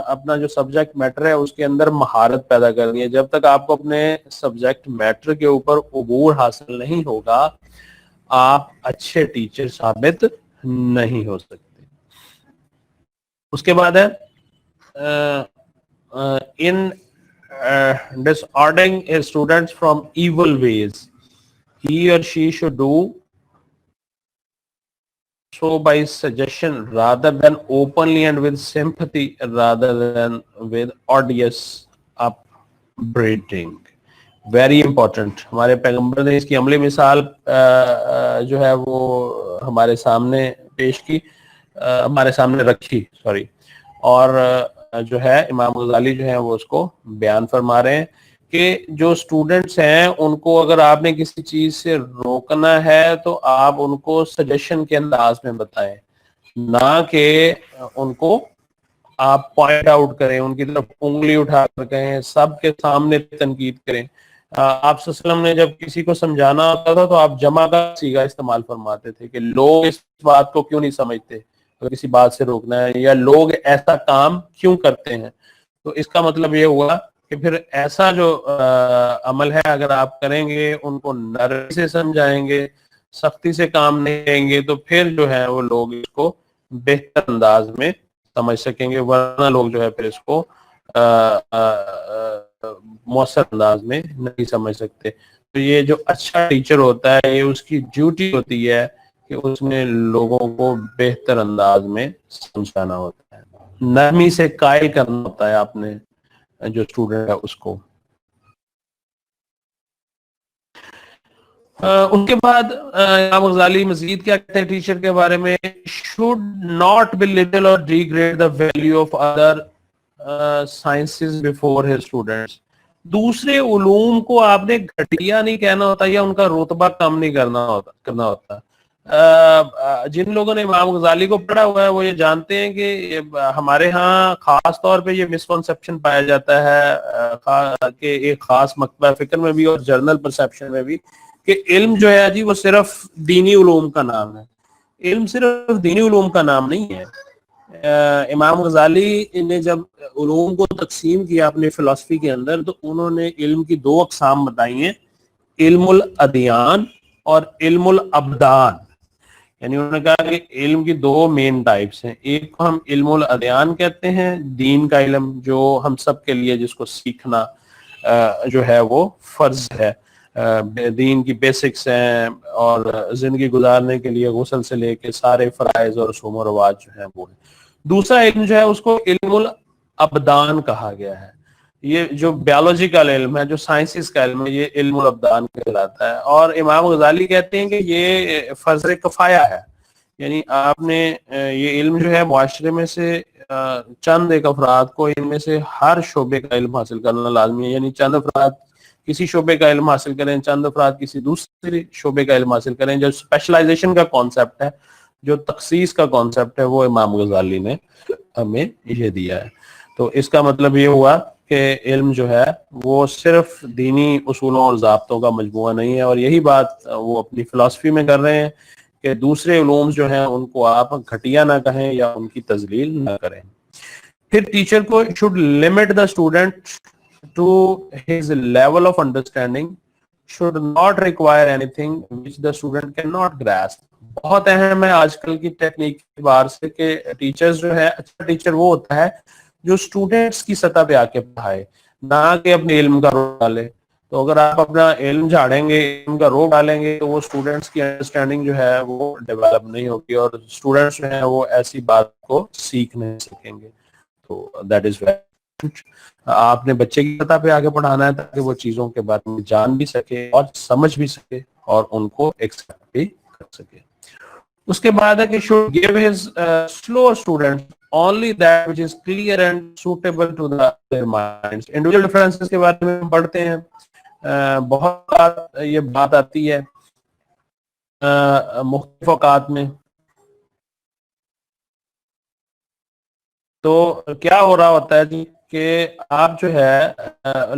اپنا جو سبجیکٹ میٹر ہے اس کے اندر مہارت پیدا کرنی ہے. جب تک آپ کو اپنے سبجیکٹ میٹر کے اوپر عبور حاصل نہیں ہوگا آپ اچھے ٹیچر ثابت نہیں ہو سکتے. اس کے بعد ہے in disordering a student from evil ways, he or she should do so by suggestion rather than openly and with sympathy rather than with odious upbraiding. Very important. ہمارے پیغمبر نے اس کی عملی مثال جو ہے وہ ہمارے سامنے پیش کی, ہمارے سامنے رکھی سوری, اور جو ہے امام غزالی جو ہے وہ اس کو بیان فرما رہے ہیں کہ جو اسٹوڈنٹس ہیں ان کو اگر آپ نے کسی چیز سے روکنا ہے تو آپ ان کو سجیشن کے انداز میں بتائیں, نہ کہ ان کو آپ پوائنٹ آؤٹ کریں, ان کی طرف انگلی اٹھا کر کہیں, سب کے سامنے تنقید کریں. آپ صلی اللہ علیہ وسلم نے جب کسی کو سمجھانا ہوتا تھا تو آپ جمع کا صیغہ استعمال فرماتے تھے کہ لوگ اس بات کو کیوں نہیں سمجھتے اگر کسی بات سے روکنا ہے, یا لوگ ایسا کام کیوں کرتے ہیں. تو اس کا مطلب یہ ہوا کہ پھر ایسا جو عمل ہے اگر آپ کریں گے, ان کو نرمی سے سمجھائیں گے, سختی سے کام نہیں لیں گے, تو پھر جو ہے وہ لوگ اس کو بہتر انداز میں سمجھ سکیں گے, ورنہ لوگ جو ہے پھر اس کو مؤثر انداز میں نہیں سمجھ سکتے. تو یہ جو اچھا ٹیچر ہوتا ہے یہ اس کی ڈیوٹی ہوتی ہے کہ اس نے لوگوں کو بہتر انداز میں سمجھانا ہوتا ہے, نرمی سے قائل کرنا ہوتا ہے آپ نے جو اسٹوڈنٹ ہے اس کو. ان کے بعد امام غزالی مزید کیا کہتے ہیں ٹیچر کے بارے میں, should not belittle or degrade the value of other sciences before his students. دوسرے علوم کو آپ نے گھٹیا نہیں کہنا ہوتا یا ان کا رتبہ کم نہیں کرنا ہوتا. جن لوگوں نے امام غزالی کو پڑھا ہوا ہے وہ یہ جانتے ہیں کہ ہمارے ہاں خاص طور پہ یہ مسکنسپشن پایا جاتا ہے کہ ایک خاص مکتبہ فکر میں بھی اور جرنل پرسپشن میں بھی, کہ علم جو ہے جی وہ صرف دینی علوم کا نام ہے. علم صرف دینی علوم کا نام نہیں ہے. امام غزالی نے جب علوم کو تقسیم کیا اپنی فلسفی کے اندر تو انہوں نے علم کی دو اقسام بتائی ہیں, علم الادیان اور علم الابدان. یعنی انہوں نے کہا کہ علم کی دو مین ٹائپس ہیں, ایک کو ہم علم الادیان کہتے ہیں, دین کا علم جو ہم سب کے لیے جس کو سیکھنا جو ہے وہ فرض ہے, دین کی بیسکس ہیں اور زندگی گزارنے کے لیے غسل سے لے کے سارے فرائض اور رسوم و رواج جو ہیں وہ ہیں. دوسرا علم جو ہے اس کو علم الابدان کہا گیا ہے. یہ جو بیولوجیکل علم ہے, جو سائنسز کا علم ہے, یہ علم الابدان کہلاتا ہے. اور امام غزالی کہتے ہیں کہ یہ فرض کفایہ ہے, یعنی آپ نے یہ علم جو ہے معاشرے میں سے چند ایک افراد کو ان میں سے ہر شعبے کا علم حاصل کرنا لازمی ہے. یعنی چند افراد کسی شعبے کا علم حاصل کریں, چند افراد کسی دوسرے شعبے کا علم حاصل کریں. جو اسپیشلائزیشن کا کانسیپٹ ہے, جو تخصیص کا کانسیپٹ ہے, وہ امام غزالی نے ہمیں یہ دیا ہے. تو اس کا مطلب یہ ہوا کہ علم جو ہے وہ صرف دینی اصولوں اور ضابطوں کا مجموعہ نہیں ہے, اور یہی بات وہ اپنی فلسفی میں کر رہے ہیں کہ دوسرے علوم جو ہیں ان کو آپ گھٹیا نہ کہیں یا ان کی تذلیل نہ کریں. پھر ٹیچر کو should limit the student to his level of understanding, should not require anything which the student cannot grasp. بہت اہم ہے آج کل کی ٹیکنیک کے اعتبار سے کہ ٹیچرز جو ہے, اچھا ٹیچر وہ ہوتا ہے جو اسٹوڈنٹس کی سطح پہ آ کے پڑھائے, نہ کہ اپنے علم کا روپ ڈالے. تو اگر آپ اپنا علم جھاڑیں گے, علم کا روپ ڈالیں گے, تو وہ اسٹوڈنٹس کی انڈرسٹینڈنگ جو ہے وہ ڈیولپ نہیں ہوگی اور اسٹوڈنٹس جو ہیں وہ ایسی بات کو سیکھ نہیں سکیں گے. تو دیٹ از آپ نے بچے کی سطح پہ آگے پڑھانا ہے تاکہ وہ چیزوں کے بارے میں جان بھی سکے اور سمجھ بھی سکے اور ان کو ایکسپٹ بھی کر سکے. اس کے بعد ہے کہ should give his slow students only that which is clear and suitable to their minds. Individual differences کے بارے میں پڑھتے ہیں, بہت بار یہ بات آتی ہے مختلف اوقات میں. تو کیا ہو رہا ہوتا ہے جی کہ آپ جو ہے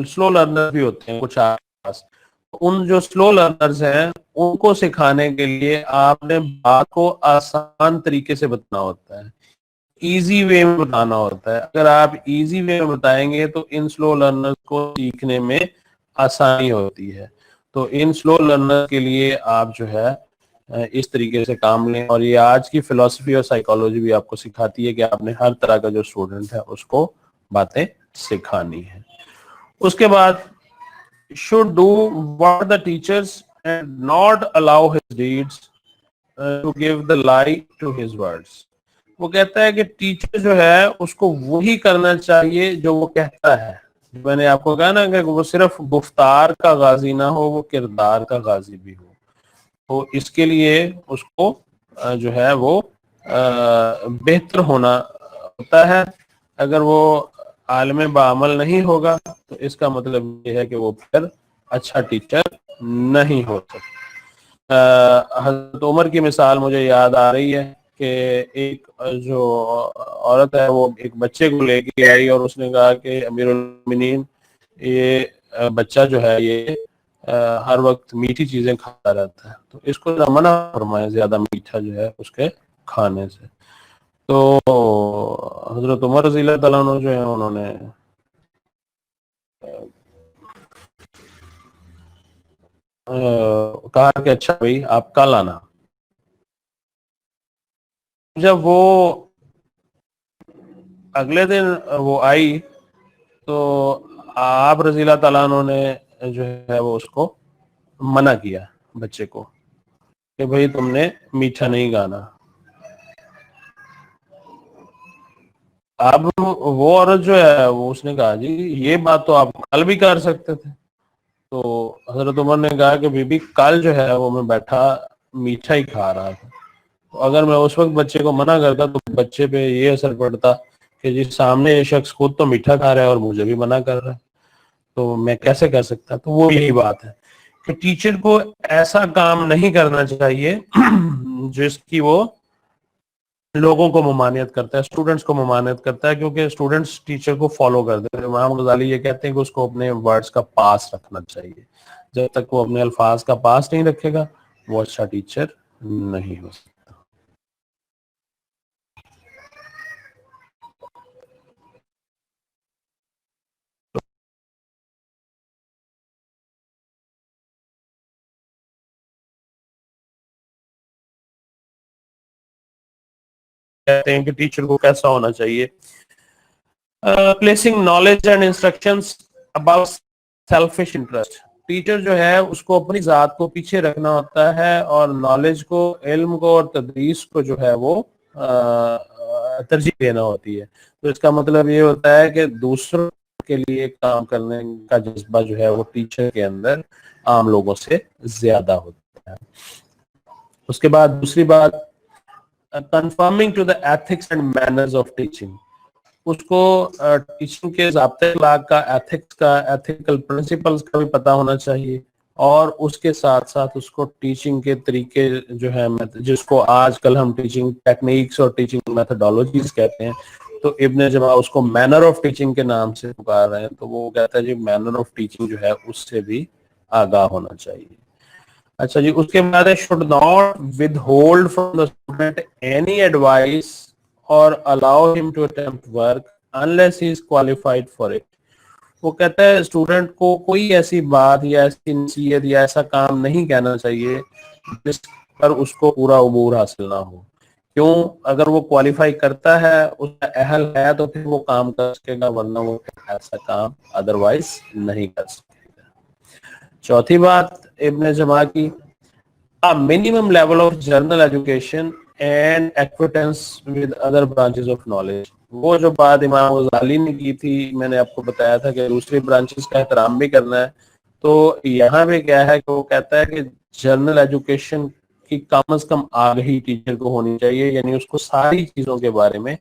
سلو لرنر بھی ہوتے ہیں کچھ آس پاس, ان جو سلو لرنرز ہیں ان کو سکھانے کے لیے آپ نے بات کو آسان طریقے سے بتانا ہوتا ہے, ایزی وے میں بتانا ہوتا ہے. اگر آپ ایزی وے میں بتائیں گے تو ان سلو لرنر کو سیکھنے میں آسانی ہوتی ہے. تو ان سلو لرنر کے لیے آپ جو ہے اس طریقے سے کام لیں, اور یہ آج کی فلسفی اور سائیکالوجی بھی آپ کو سکھاتی ہے کہ آپ نے ہر طرح کا جو اسٹوڈنٹ ہے اس کو باتیں سکھانی ہے. اس کے بعد should do what the teachers and not allow his deeds to give the lie to his words. وہ کہتا ہے کہ ٹیچر جو ہے اس کو وہی کرنا چاہیے جو وہ کہتا ہے. میں نے آپ کو کہا نا کہ وہ صرف گفتار کا غازی نہ ہو, وہ کردار کا غازی بھی ہو. تو اس کے لیے اس کو جو ہے وہ بہتر ہونا ہوتا ہے. اگر وہ عالم بعمل نہیں ہوگا تو اس کا مطلب یہ ہے کہ وہ پھر اچھا ٹیچر نہیں ہو سکتا. حضرت عمر کی مثال مجھے یاد آ رہی ہے کہ ایک جو عورت ہے وہ ایک بچے کو لے کے آئی اور اس نے کہا کہ امیر المومنین, یہ بچہ جو ہے یہ ہر وقت میٹھی چیزیں کھاتا رہتا ہے, تو اس کو منع فرمائے زیادہ میٹھا جو ہے اس کے کھانے سے. تو حضرت عمر رضی اللہ تعالیٰ عنہ جو ہے انہوں نے کہا کہ اچھا بھائی آپ کل آنا. جب وہ اگلے دن وہ آئی تو آپ رضی اللہ تعالیٰ عنہ نے جو ہے وہ اس کو منع کیا بچے کو کہ بھئی تم نے میٹھا نہیں کھانا. اب وہ عورت جو ہے وہ اس نے کہا جی یہ بات تو آپ کل بھی کر سکتے تھے. تو حضرت عمر نے کہا کہ بی بی کل جو ہے وہ میں بیٹھا میٹھا ہی کھا رہا تھا, تو اگر میں اس وقت بچے کو منع کرتا تو بچے پہ یہ اثر پڑتا کہ جی سامنے یہ شخص خود تو میٹھا کھا رہا ہے اور مجھے بھی منع کر رہا ہے, تو میں کیسے کر سکتا. تو وہ یہی بات ہے کہ ٹیچر کو ایسا کام نہیں کرنا چاہیے جس کی وہ لوگوں کو ممانعت کرتا ہے, اسٹوڈنٹس کو ممانعت کرتا ہے, کیونکہ اسٹوڈنٹس ٹیچر کو فالو کرتے ہیں. امام غزالی یہ کہتے ہیں کہ اس کو اپنے ورڈز کا پاس رکھنا چاہیے. جب تک وہ اپنے الفاظ کا پاس نہیں رکھے گا وہ اچھا ٹیچر نہیں ہو سکتا. کہتے ہیں کہ ٹیچر کو کیسا ہونا چاہیے. Placing knowledge and instructions about selfish interest. Teacher جو ہے اس کو اپنی ذات کو پیچھے رکھنا ہوتا ہے اور نالج کو, علم کو اور تدریس کو جو ہے وہ ترجیح دینا ہوتی ہے. تو اس کا مطلب یہ ہوتا ہے کہ دوسروں کے لیے کام کرنے کا جذبہ جو ہے وہ ٹیچر کے اندر عام لوگوں سے زیادہ ہوتا ہے. اس کے بعد دوسری بات, conforming to the ethics and manners of teaching. اس کو ٹیچنگ کے ضابطۂ اخلاق کا, ایتھکس کا, ایتھیکل پرنسپلز کا بھی پتہ ہونا چاہیے, اور اس کے ساتھ ساتھ اس کو ٹیچنگ کے طریقے جو ہے جس کو آج کل ہم ٹیچنگ ٹیکنیکس اور ٹیچنگ میتھڈالوجیز کہتے ہیں, تو ابن جماع اس کو مینر آف ٹیچنگ کے نام سے پکار رہے ہیں. تو وہ کہتا ہے جی مینر آف ٹیچنگ جو ہے اس سے بھی آگاہ ہونا چاہیے. اچھا جی, اس کے بعد ہے should not withhold from the student any advice or allow him to attempt work unless he is qualified for it. وہ کہتا ہے اسٹوڈنٹ کو کوئی ایسی بات یا ایسی نصیحت یا ایسا کام نہیں کہنا چاہیے جس پر اس کو پورا عبور حاصل نہ ہو. کیوں؟ اگر وہ کوالیفائی کرتا ہے, اس کا اہل ہے, تو پھر وہ کام کر سکے گا, ورنہ وہ ایسا کام ادروائز نہیں کر سکے گا. چوتھی بات ابن جماع کی, minimum level of general education and acquaintance with other branches of knowledge. وہ جو بات امام غزالی نے کی تھی, میں نے آپ کو بتایا تھا کہ دوسری برانچز کا احترام بھی کرنا ہے. تو یہاں پہ کیا ہے کہ وہ کہتا ہے کہ جنرل ایجوکیشن کی کم از کم آگہی ٹیچر کو ہونی چاہیے, یعنی اس کو ساری چیزوں کے بارے میں,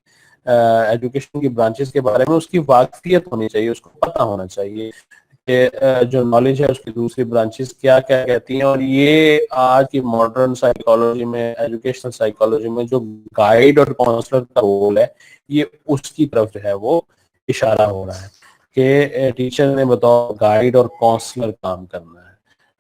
ایجوکیشن کی برانچز کے بارے میں اس کی واقفیت ہونی چاہیے, اس کو پتہ ہونا چاہیے کہ جو نالج ہے اس کی دوسری برانچز کیا کیا کہتی ہیں. اور یہ آج کی ماڈرن سائیکالوجی میں, ایجوکیشنل سائیکالوجی میں جو گائیڈ اور کاؤنسلر کا رول ہے, یہ اس کی طرف جو ہے وہ اشارہ ہو رہا ہے کہ ٹیچر نے بطور گائیڈ اور کاؤنسلر کام کرنا ہے.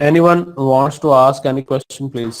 Anyone wants to ask any question please?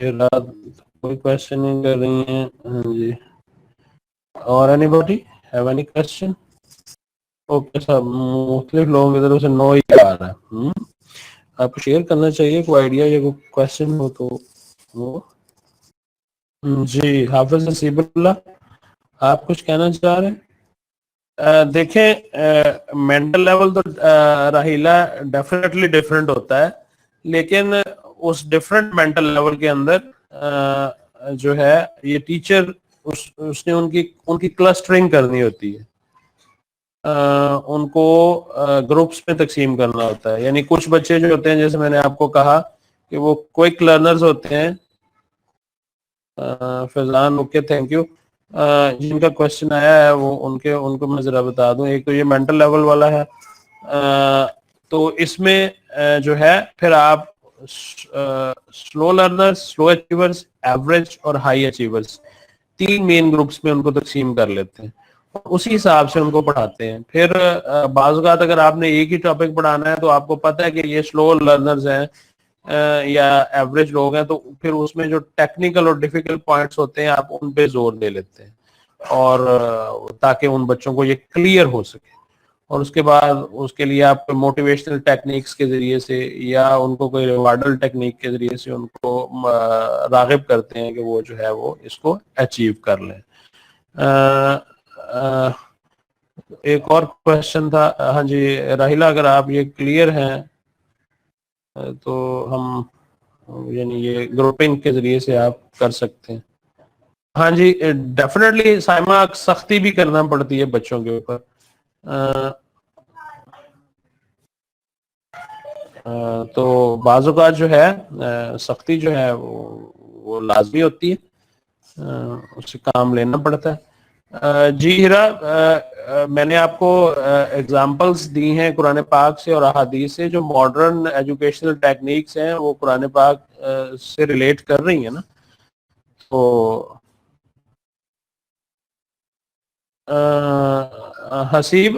یہ رات کوئی کوشچن نہیں کر رہی ہیں. ہاں جی اور anybody have any question? Okay سب مختلف لوگوں کی طرف سے نو ہی آ رہا ہے. آپ کو شیئر کرنا چاہیے کوئی آئیڈیا یا کوئی کوشچن ہو تو وہ. جی حافظ نصیب اللہ آپ کچھ کہنا چاہ رہے ہیں؟ دیکھیں مینٹل لیول تو راہیلا ڈیفینیٹلی ڈفرینٹ ہوتا ہے، لیکن اس ڈفرینٹ مینٹل لیول کے اندر جو ہے یہ ٹیچر اس نے ان کی کلسٹرنگ کرنی ہوتی ہے، ان کو گروپس میں تقسیم کرنا ہوتا ہے. یعنی کچھ بچے جو ہوتے ہیں جیسے میں نے آپ کو کہا کہ وہ کوئک لرنرز ہوتے ہیں. فیضان اوکے تھینک یو. جن کا کوشچن آیا ہے وہ ان کو میں ذرا بتا دوں. ایک تو یہ مینٹل لیول والا ہے، تو اس میں جو ہے پھر آپ سلو لرنرز، سلو اچیورز، ایوریج اور ہائی اچیورز، تین مین گروپس میں ان کو تقسیم کر لیتے ہیں، اسی حساب سے ان کو پڑھاتے ہیں. پھر بعض اوقات اگر آپ نے ایک ہی ٹاپک پڑھانا ہے تو آپ کو پتہ ہے کہ یہ سلو لرنرز ہیں یا ایوریج لوگ ہیں، تو پھر اس میں جو ٹیکنیکل اور ڈیفیکلٹ پوائنٹس ہوتے ہیں آپ ان پہ زور دے لیتے ہیں، اور تاکہ ان بچوں کو یہ کلیئر ہو سکے. اور اس کے بعد اس کے لیے آپ موٹیویشنل ٹیکنیکس کے ذریعے سے یا ان کو کوئی ریوارڈل ٹیکنیک کے ذریعے سے ان کو راغب کرتے ہیں کہ وہ جو ہے وہ اس کو اچیو کر لیں. ایک اور کوشچن تھا. ہاں جی راہیلہ اگر آپ یہ کلیئر ہیں تو ہم یعنی یہ گروپنگ کے ذریعے سے آپ کر سکتے ہیں. ہاں جی ڈیفینیٹلی سائمہ سختی بھی کرنا پڑتی ہے بچوں کے اوپر. تو بعض اوقات جو ہے سختی جو ہے وہ لازمی ہوتی ہے، اس سے کام لینا پڑتا ہے. جی ہیرا میں نے آپ کو ایگزامپلس دی ہیں قرآن پاک سے اور احادیث سے، جو ماڈرن ایجوکیشنل ٹیکنیکس ہیں وہ قرآن پاک سے ریلیٹ کر رہی ہیں نا. تو حسیب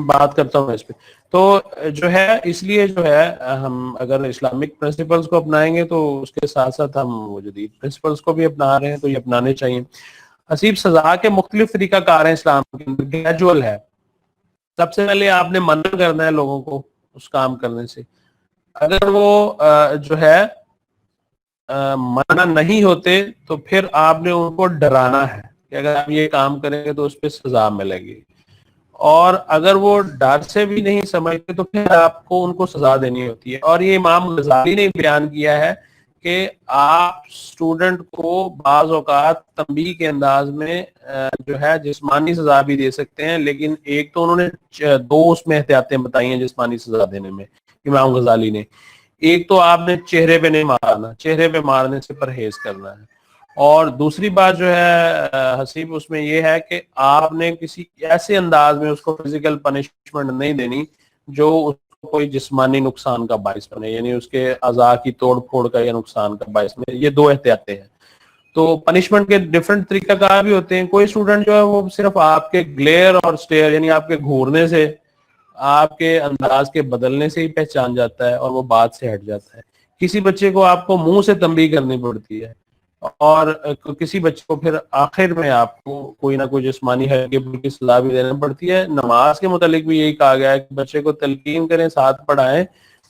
بات کرتا ہوں اس پہ. تو جو ہے اس لیے جو ہے ہم اگر اسلامک پرنسپلس کو اپنائیں گے تو اس کے ساتھ ساتھ ہم وہ جدید پرنسپلس کو بھی اپنا رہے ہیں، تو یہ اپنانے چاہیے. حسیب سزا کے مختلف طریقہ کار ہیں اسلام کے اندر، گریجول ہے. سب سے پہلے آپ نے منع کرنا ہے لوگوں کو اس کام کرنے سے. اگر وہ جو ہے منع نہیں ہوتے تو پھر آپ نے ان کو ڈرانا ہے کہ اگر آپ یہ کام کریں گے تو اس پہ سزا ملے گی. اور اگر وہ ڈر سے بھی نہیں سمجھتے تو پھر آپ کو ان کو سزا دینی ہوتی ہے. اور یہ امام غزالی نے بیان کیا ہے کہ آپ اسٹوڈنٹ کو بعض اوقات تنبیہ کے انداز میں جو ہے جسمانی سزا بھی دے سکتے ہیں، لیکن ایک تو انہوں نے دو اس میں احتیاطیں بتائی ہیں جسمانی سزا دینے میں امام غزالی نے. ایک تو آپ نے چہرے پہ نہیں مارنا، چہرے پہ مارنے سے پرہیز کرنا ہے. اور دوسری بات جو ہے حسیب اس میں یہ ہے کہ آپ نے کسی ایسے انداز میں اس کو فزیکل پنشمنٹ نہیں دینی جو اس کو کوئی جسمانی نقصان کا باعث بنے، یعنی اس کے اعضاء کی توڑ پھوڑ کا یا نقصان کا باعث بنے. یہ دو احتیاطیں ہیں. تو پنشمنٹ کے ڈفرنٹ طریقہ کار بھی ہوتے ہیں. کوئی اسٹوڈنٹ جو ہے وہ صرف آپ کے گلیئر اور سٹیئر یعنی آپ کے گھورنے سے، آپ کے انداز کے بدلنے سے ہی پہچان جاتا ہے اور وہ بات سے ہٹ جاتا ہے. کسی بچے کو آپ کو منہ سے تنبیہ کرنی پڑتی ہے، اور کسی بچے کو پھر آخر میں آپ کو کوئی نہ کوئی جسمانی ہلکی پھلکی سزا بھی دینا پڑتی ہے. نماز کے متعلق بھی یہی کہا گیا ہے کہ بچے کو تلقین کریں، ساتھ پڑھائیں،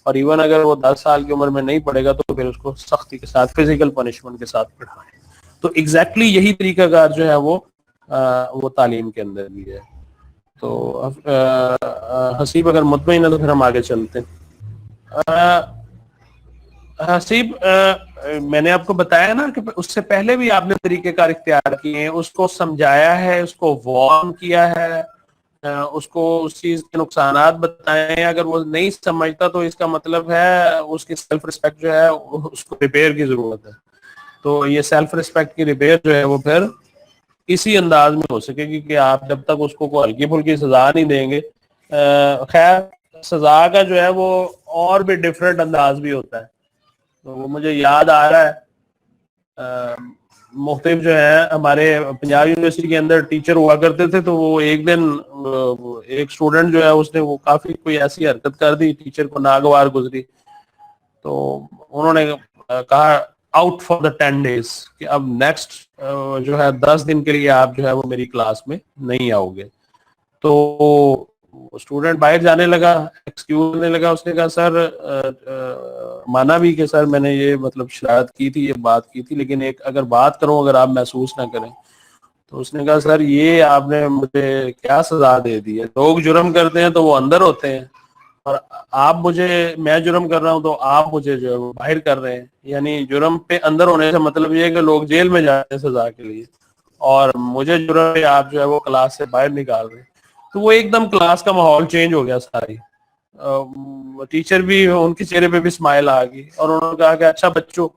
اور ایون اگر وہ 10 سال کی عمر میں نہیں پڑھے گا تو پھر اس کو سختی کے ساتھ فزیکل پنشمنٹ کے ساتھ پڑھائیں. تو ایگزیکٹلی یہی طریقہ کار جو ہے وہ تعلیم کے اندر بھی ہے. تو حسیب اگر مطمئن ہے تو پھر ہم آگے چلتے ہیں. حسیب میں نے آپ کو بتایا نا کہ اس سے پہلے بھی آپ نے طریقہ کار اختیار کیے ہیں، اس کو سمجھایا ہے، اس کو وارن کیا ہے، اس کو اس چیز کے نقصانات بتائے ہیں. اگر وہ نہیں سمجھتا تو اس کا مطلب ہے اس کی سیلف ریسپیکٹ جو ہے اس کو ریپیئر کی ضرورت ہے. تو یہ سیلف ریسپیکٹ کی ریپیئر جو ہے وہ پھر اسی انداز میں ہو سکے گی کہ آپ جب تک اس کو کوئی ہلکی پھلکی سزا نہیں دیں گے. خیر سزا کا جو ہے وہ اور بھی ڈفرینٹ انداز بھی ہوتا ہے. تو وہ مجھے یاد آ رہا ہے مختلف جو ہے ہمارے پنجاب یونیورسٹی کے اندر ٹیچر ہوا کرتے تھے، تو وہ ایک دن ایک اسٹوڈنٹ جو ہے اس نے وہ کافی کوئی ایسی حرکت کر دی، ٹیچر کو ناگوار گزری. تو انہوں نے کہا آؤٹ فار دا 10 days کہ اب نیکسٹ جو ہے 10 دن کے لیے آپ جو ہے وہ میری کلاس میں نہیں آؤ گے. تو اسٹوڈنٹ باہر جانے لگا, ایکسکیوز دینے لگا. اس نے کہا سر مانا بھی کہ سر میں نے یہ مطلب شرارت کی تھی, یہ بات کی تھی, لیکن ایک اگر بات کروں اگر آپ محسوس نہ کریں. تو اس نے کہا سر یہ آپ نے مجھے کیا سزا دے دی ہے, لوگ جرم کرتے ہیں تو وہ اندر ہوتے ہیں, اور آپ مجھے, میں جرم کر رہا ہوں تو آپ مجھے جو ہے وہ باہر کر رہے ہیں. یعنی جرم پہ اندر ہونے سے مطلب یہ ہے کہ لوگ جیل میں جاتے ہیں سزا کے لیے, اور مجھے جرم پہ آپ جو ہے وہ کلاس سے باہر نکال رہے ہیں. تو وہ ایک دم کلاس کا ماحول چینج ہو گیا ساری. ٹیچر بھی, ان کے چہرے پہ بھی اسمائل آ گئی, اور انہوں نے کہا کہ اچھا بچوں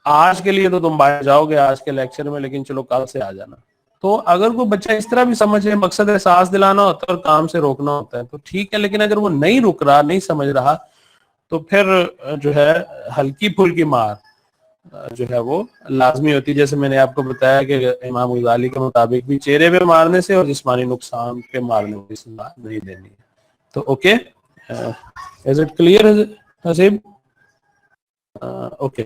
آج کے لیے تو تم باہر جاؤ گے آج کے لیکچر میں, لیکن چلو کل سے آ جانا. تو اگر کوئی بچہ اس طرح بھی سمجھے, مقصد احساس دلانا ہوتا ہے اور کام سے روکنا ہوتا ہے تو ٹھیک ہے, لیکن اگر وہ نہیں رک رہا, نہیں سمجھ رہا, تو پھر جو ہے ہلکی پھلکی مار جو ہے وہ لازمی ہوتی ہے. جیسے میں نے آپ کو بتایا کہ امام غزالی کے مطابق بھی چہرے پہ مارنے سے اور جسمانی نقصان پہ مارنے سے سزا نہیں دینی ہے. تو okay, is it clear Haseeb? Okay.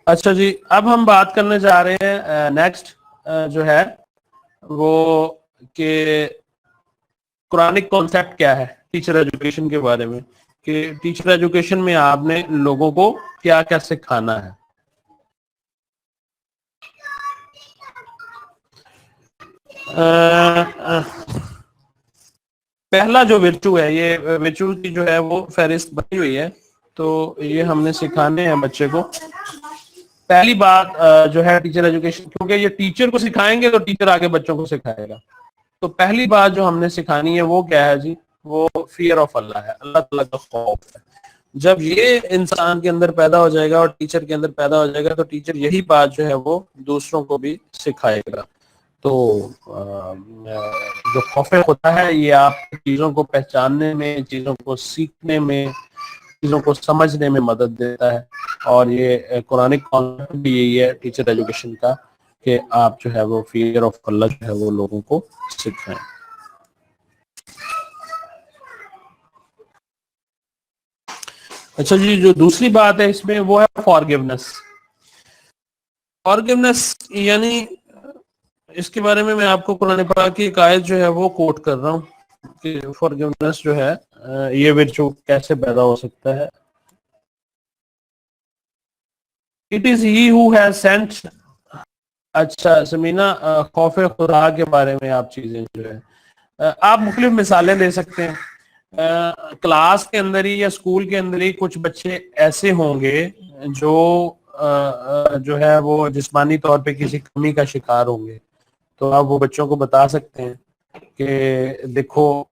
اچھا جی, اب ہم بات کرنے جا رہے ہیں نیکسٹ جو ہے وہ کہ قرآنک کانسیپٹ کیا ہے ٹیچر ایجوکیشن کے بارے میں, کہ ٹیچر ایجوکیشن میں آپ نے لوگوں کو کیا کیا سکھانا ہے. پہلا جو ورچو ہے, یہ ورچو کی جو ہے وہ فہرست بنی ہوئی ہے, تو یہ ہم نے سکھانے ہیں بچے کو. پہلی بات جو ہے ٹیچر ایجوکیشن, کیونکہ یہ ٹیچر کو سکھائیں گے تو ٹیچر آگے بچوں کو سکھائے گا. تو پہلی بات جو ہم نے سکھانی ہے وہ کیا ہے جی, وہ فیئر آف اللہ ہے, اللہ تعالیٰ کا خوف ہے. جب یہ انسان کے اندر پیدا ہو جائے گا اور ٹیچر کے اندر پیدا ہو جائے گا, تو ٹیچر یہی بات جو ہے وہ دوسروں کو بھی سکھائے گا. تو جو خوف ہوتا ہے یہ آپ چیزوں کو پہچاننے میں, چیزوں کو سیکھنے میں, چیزوں کو سمجھنے میں مدد دیتا ہے. اور یہ قرآن کانسیپٹ بھی یہی ہے ٹیچر ایجوکیشن کا, کہ آپ جو ہے وہ فیئر آف اللہ جو ہے وہ لوگوں کو سکھائیں. اچھا جی, جو دوسری بات ہے اس میں وہ ہے فارگیونیس. فارگیونیس یعنی اس کے بارے میں آپ کو قرآن پاک کی ایک آیت جو ہے وہ کوٹ کر رہا ہوں کہ فارگیونیس جو ہے یہ ورچو کیسے پیدا ہو سکتا ہے. It is he who has sent. اچھا سمینا, خوف خدا کے بارے میں آپ چیزیں جو ہے آپ مختلف مثالیں دے سکتے ہیں. کلاس کے اندر ہی یا اسکول کے اندر ہی کچھ بچے ایسے ہوں گے جو ہے وہ جسمانی طور پہ کسی کمی کا شکار ہوں گے. تو آپ وہ بچوں کو بتا سکتے ہیں کہ دیکھو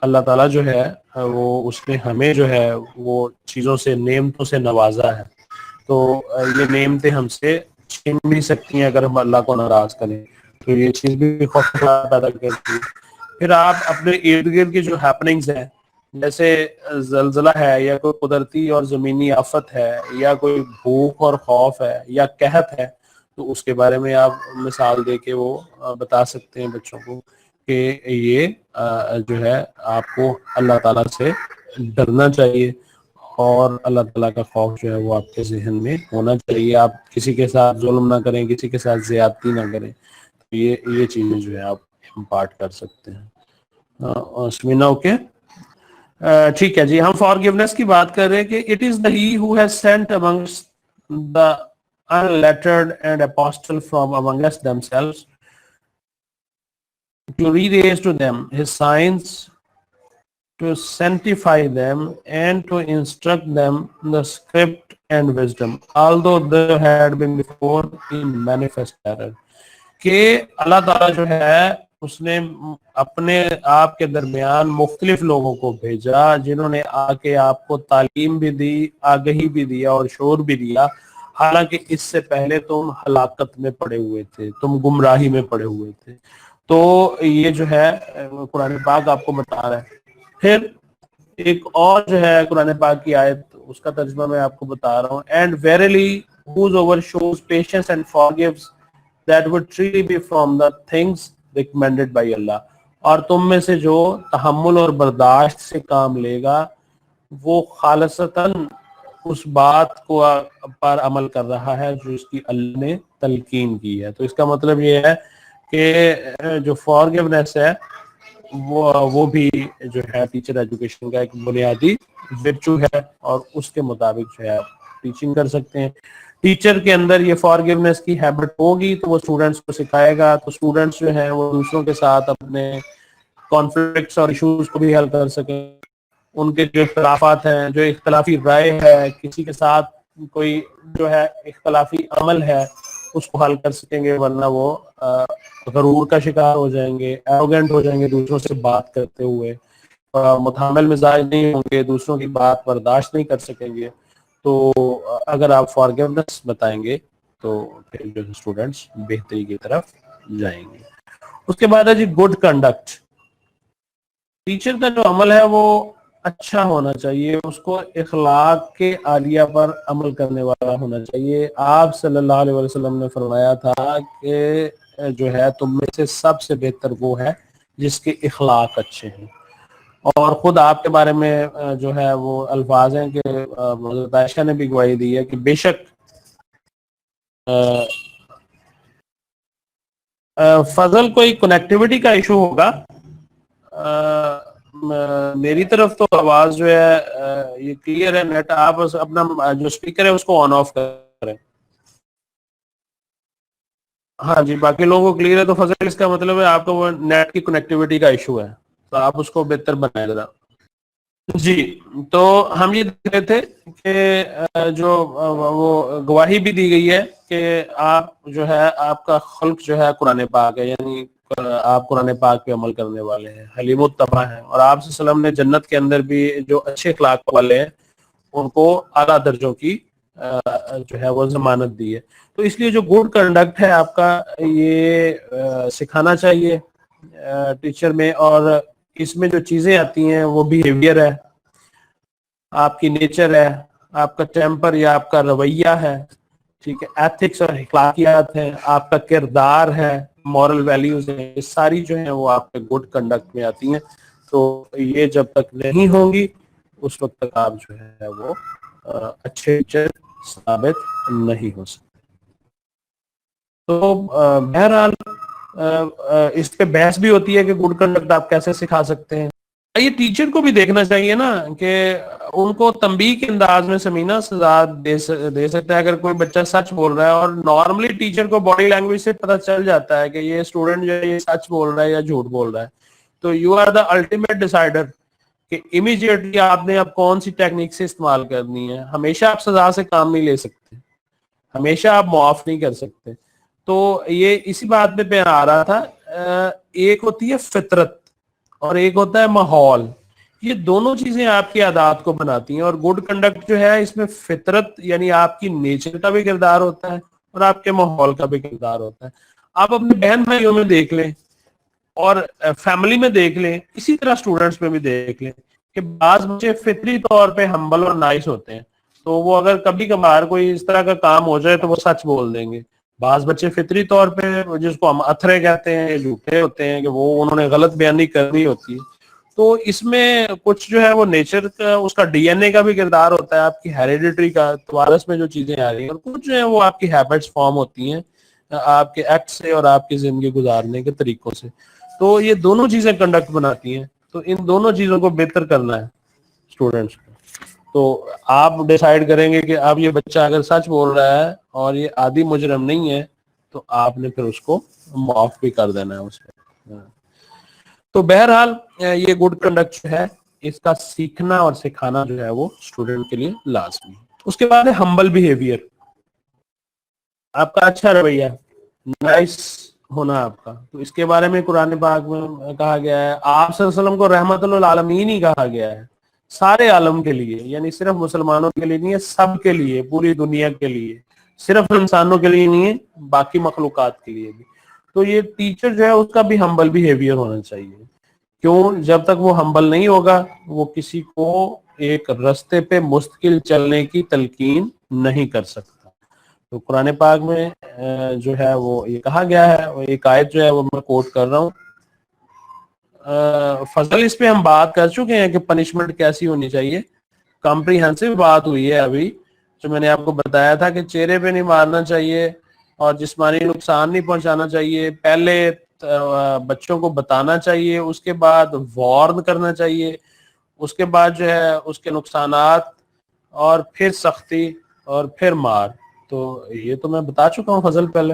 اللہ تعالیٰ جو ہے وہ اس نے ہمیں جو ہے وہ چیزوں سے, نعمتوں سے نوازا ہے. تو یہ نعمتیں ہم سے چھین بھی سکتی ہیں اگر ہم اللہ کو ناراض کریں, تو یہ چیز بھی خوف پیدا کرتی ہے. پھر آپ اپنے ارد گرد کی جو ہیپننگز ہیں, جیسے زلزلہ ہے یا کوئی قدرتی اور زمینی آفت ہے یا کوئی بھوک اور خوف ہے یا قحط ہے, تو اس کے بارے میں آپ مثال دے کے وہ بتا سکتے ہیں بچوں کو کہ یہ جو ہے آپ کو اللہ تعالیٰ سے ڈرنا چاہیے, اور اللہ تعالیٰ کا خوف جو ہے وہ آپ کے ذہن میں ہونا چاہیے. آپ کسی کے ساتھ ظلم نہ کریں, کسی کے ساتھ زیادتی نہ کریں. یہ چیزیں جو ہے آپ امپارٹ کر سکتے ہیں. سمینا اوکے, ٹھیک ہے جی. ہم فارگیونیس کی بات کر رہے ہیں کہ it is the he who has sent amongst the unlettered and apostle from amongst themselves to re-raise to them his signs, to sanctify them and to instruct them the script and wisdom, although they had been before in manifest error. کہ اللہ تعالیٰ جو ہے اس نے اپنے آپ کے درمیان مختلف لوگوں کو بھیجا جنہوں نے آ کے آپ کو تعلیم بھی دی, آگہی بھی دیا اور شعور بھی دیا, حالانکہ اس سے پہلے تم ہلاکت میں پڑے ہوئے تھے, تم گمراہی میں پڑے ہوئے تھے. تو یہ جو ہے قرآن پاک آپ کو بتا رہا ہے. پھر ایک اور جو ہے قرآن پاک کی آیت, اس کا ترجمہ میں آپ کو بتا رہا ہوں. And verily whosoever shows patience and forgives, that would truly be from the things recommended by Allah. اور تم میں سے جو تحمل اور برداشت سے کام لے گا وہ خالصتاً اس بات کو پر عمل کر رہا ہے جو اس کی اللہ نے تلقین کی ہے. تو اس کا مطلب یہ ہے کہ جو فارگیونیس ہے وہ بھی جو ہے ٹیچر ایجوکیشن کا ایک بنیادی ورچو ہے, اور اس کے مطابق جو ہے آپ ٹیچنگ کر سکتے ہیں. ٹیچر کے اندر یہ فارگیونیس کی ہیبٹ ہوگی تو وہ اسٹوڈنٹس کو سکھائے گا, تو اسٹوڈنٹس جو ہیں وہ دوسروں کے ساتھ اپنے کانفلکٹس اور ایشوز کو بھی حل کر سکیں. ان کے جو اختلافات ہیں, جو اختلافی رائے ہے, کسی کے ساتھ کوئی جو ہے اختلافی عمل ہے, اس کو حل کر سکیں گے, ورنہ وہ غرور کا شکار ہو جائیں گے, ایروگنٹ ہو جائیں گے دوسروں سے بات کرتے ہوئے, متحمل مزاج نہیں ہوں گے, دوسروں کی بات برداشت نہیں کر سکیں گے. تو اگر آپ فارگیونیس بتائیں گے تو پھر جو اسٹوڈنٹس بہتری کی طرف جائیں گے. اس کے بعد ہے جی گڈ کنڈکٹ. ٹیچر کا جو عمل ہے وہ اچھا ہونا چاہیے, اس کو اخلاق کے عالیہ پر عمل کرنے والا ہونا چاہیے. آپ صلی اللہ علیہ وسلم نے فرمایا تھا کہ جو ہے تم میں سے سب سے بہتر وہ ہے جس کے اخلاق اچھے ہیں, اور خود آپ کے بارے میں جو ہے وہ الفاظ ہیں کہ حضرت عائشہ نے بھی گواہی دی ہے کہ بے شک فضل کوئی کنیکٹیوٹی کا ایشو ہوگا. میری طرف تو آواز جو ہے یہ کلیئر ہے. نیٹ آپ اپنا جو اسپیکر ہے اس کو آن آف کریں. ہاں جی, باقی لوگوں کو کلیئر ہے. تو فضل اس کا مطلب ہے آپ کو وہ نیٹ کی کنیکٹیوٹی کا ایشو ہے, تو آپ اس کو بہتر بنائیں ذرا. جی, تو ہم یہ دیکھ رہے تھے کہ جو وہ گواہی بھی دی گئی ہے کہ آپ جو ہے آپ کا خلق جو ہے قرآن پاک ہے, یعنی آپ قرآن پاک پہ عمل کرنے والے ہیں, حلیم الطبع ہیں, اور آپ صلی اللہ علیہ وسلم نے جنت کے اندر بھی جو اچھے اخلاق والے ہیں ان کو اعلیٰ درجوں کی جو ہے وہ ضمانت دی ہے. تو اس لیے جو گڈ کنڈکٹ ہے آپ کا یہ سکھانا چاہیے ٹیچر میں, اور اس میں جو چیزیں آتی ہیں وہ بیہیویئر ہے, آپ کی نیچر ہے, آپ کا ٹیمپر یا آپ کا رویہ ہے, ٹھیک ہے, ایتھکس اور اخلاقیات ہیں, آپ کا کردار ہے, مورل ویلیوز ہیں, یہ ساری جو ہیں وہ آپ کے گڈ کنڈکٹ میں آتی ہیں. تو یہ جب تک نہیں ہوں گی اس وقت تک آپ جو ہے وہ اچھے ٹیچر ثابت نہیں ہو سکتے. تو بہرحال اس پہ بحث بھی ہوتی ہے کہ گڈ کنڈکٹ آپ کیسے سکھا سکتے ہیں. یہ ٹیچر کو بھی دیکھنا چاہیے نا کہ ان کو تنبیہ کے انداز میں سمینہ سزا دے سکتا ہے. اگر کوئی بچہ سچ بول رہا ہے, اور نارملی ٹیچر کو باڈی لینگویج سے پتہ چل جاتا ہے کہ یہ اسٹوڈنٹ جو ہے یہ سچ بول رہا ہے یا جھوٹ بول رہا ہے, تو یو آر دا الٹیمیٹ ڈیسائیڈر کہ امیڈیٹلی آپ نے اب کون سی ٹیکنیک سے استعمال کرنی ہے. ہمیشہ آپ سزا سے کام نہیں لے سکتے, ہمیشہ آپ معاف نہیں کر سکتے. تو یہ اسی بات پہ آ رہا تھا. ایک ہوتی ہے فطرت اور ایک ہوتا ہے ماحول. یہ دونوں چیزیں آپ کی عادات کو بناتی ہیں, اور گڈ کنڈکٹ جو ہے اس میں فطرت یعنی آپ کی نیچر کا بھی کردار ہوتا ہے اور آپ کے ماحول کا بھی کردار ہوتا ہے. آپ اپنے بہن بھائیوں میں دیکھ لیں اور فیملی میں دیکھ لیں, اسی طرح اسٹوڈنٹس میں بھی دیکھ لیں کہ بعض بچے فطری طور پہ ہمبل اور نائس ہوتے ہیں, تو وہ اگر کبھی کبھار کوئی اس طرح کا کام ہو جائے تو وہ سچ بول دیں گے. بعض بچے فطری طور پہ جس کو ہم اتھرے کہتے ہیں, جھوٹے ہوتے ہیں کہ وہ انہوں نے غلط بیانی کرنی ہوتی ہے. تو اس میں کچھ جو ہے وہ نیچر کا, اس کا ڈی این اے کا بھی کردار ہوتا ہے, آپ کی ہیریڈیٹری کا, توارث میں جو چیزیں آ رہی ہیں, اور کچھ جو ہے وہ آپ کی ہیبٹس فارم ہوتی ہیں آپ کے ایکٹ سے اور آپ کی زندگی گزارنے کے طریقوں سے. تو یہ دونوں چیزیں کنڈکٹ بناتی ہیں, تو ان دونوں چیزوں کو بہتر کرنا ہے اسٹوڈنٹس کو. تو آپ ڈیسائیڈ کریں گے کہ اب یہ بچہ اگر سچ بول رہا ہے اور یہ عادی مجرم نہیں ہے تو آپ نے پھر اس کو معاف بھی کر دینا ہے اس پہ. تو بہرحال یہ گڈ کنڈکٹ ہے, اس کا سیکھنا اور سکھانا جو ہے وہ اسٹوڈنٹ کے لیے لازمی ہے. اس کے بعد ہے ہمبل بیہیویئر. آپ کا اچھا رویہ, نائس ہونا آپ کا. تو اس کے بارے میں قرآن پاک میں کہا گیا ہے, آپ صلی اللہ علیہ وسلم کو رحمت للعالمین ہی کہا گیا ہے, سارے عالم کے لیے, یعنی صرف مسلمانوں کے لیے نہیں ہے, سب کے لیے, پوری دنیا کے لیے, صرف انسانوں کے لیے نہیں ہے, باقی مخلوقات کے لیے بھی. تو یہ ٹیچر جو ہے اس کا بھی ہمبل بیہیویئر ہونا چاہیے. کیوں؟ جب تک وہ ہمبل نہیں ہوگا وہ کسی کو ایک رستے پہ مستقل چلنے کی تلقین نہیں کر سکتا. تو قرآن پاک میں جو ہے وہ یہ کہا گیا ہے, اور ایک آیت جو ہے وہ میں کوٹ کر رہا ہوں. فضل اس پہ ہم بات کر چکے ہیں کہ پنشمنٹ کیسی ہونی چاہیے, کمپریہنسو بات ہوئی ہے ابھی جو میں نے آپ کو بتایا تھا کہ چہرے پہ نہیں مارنا چاہیے اور جسمانی نقصان نہیں پہنچانا چاہیے. پہلے بچوں کو بتانا چاہیے, اس کے بعد وارن کرنا چاہیے, اس کے بعد جو ہے اس کے نقصانات, اور پھر سختی, اور پھر مار. تو یہ تو میں بتا چکا ہوں فضل پہلے.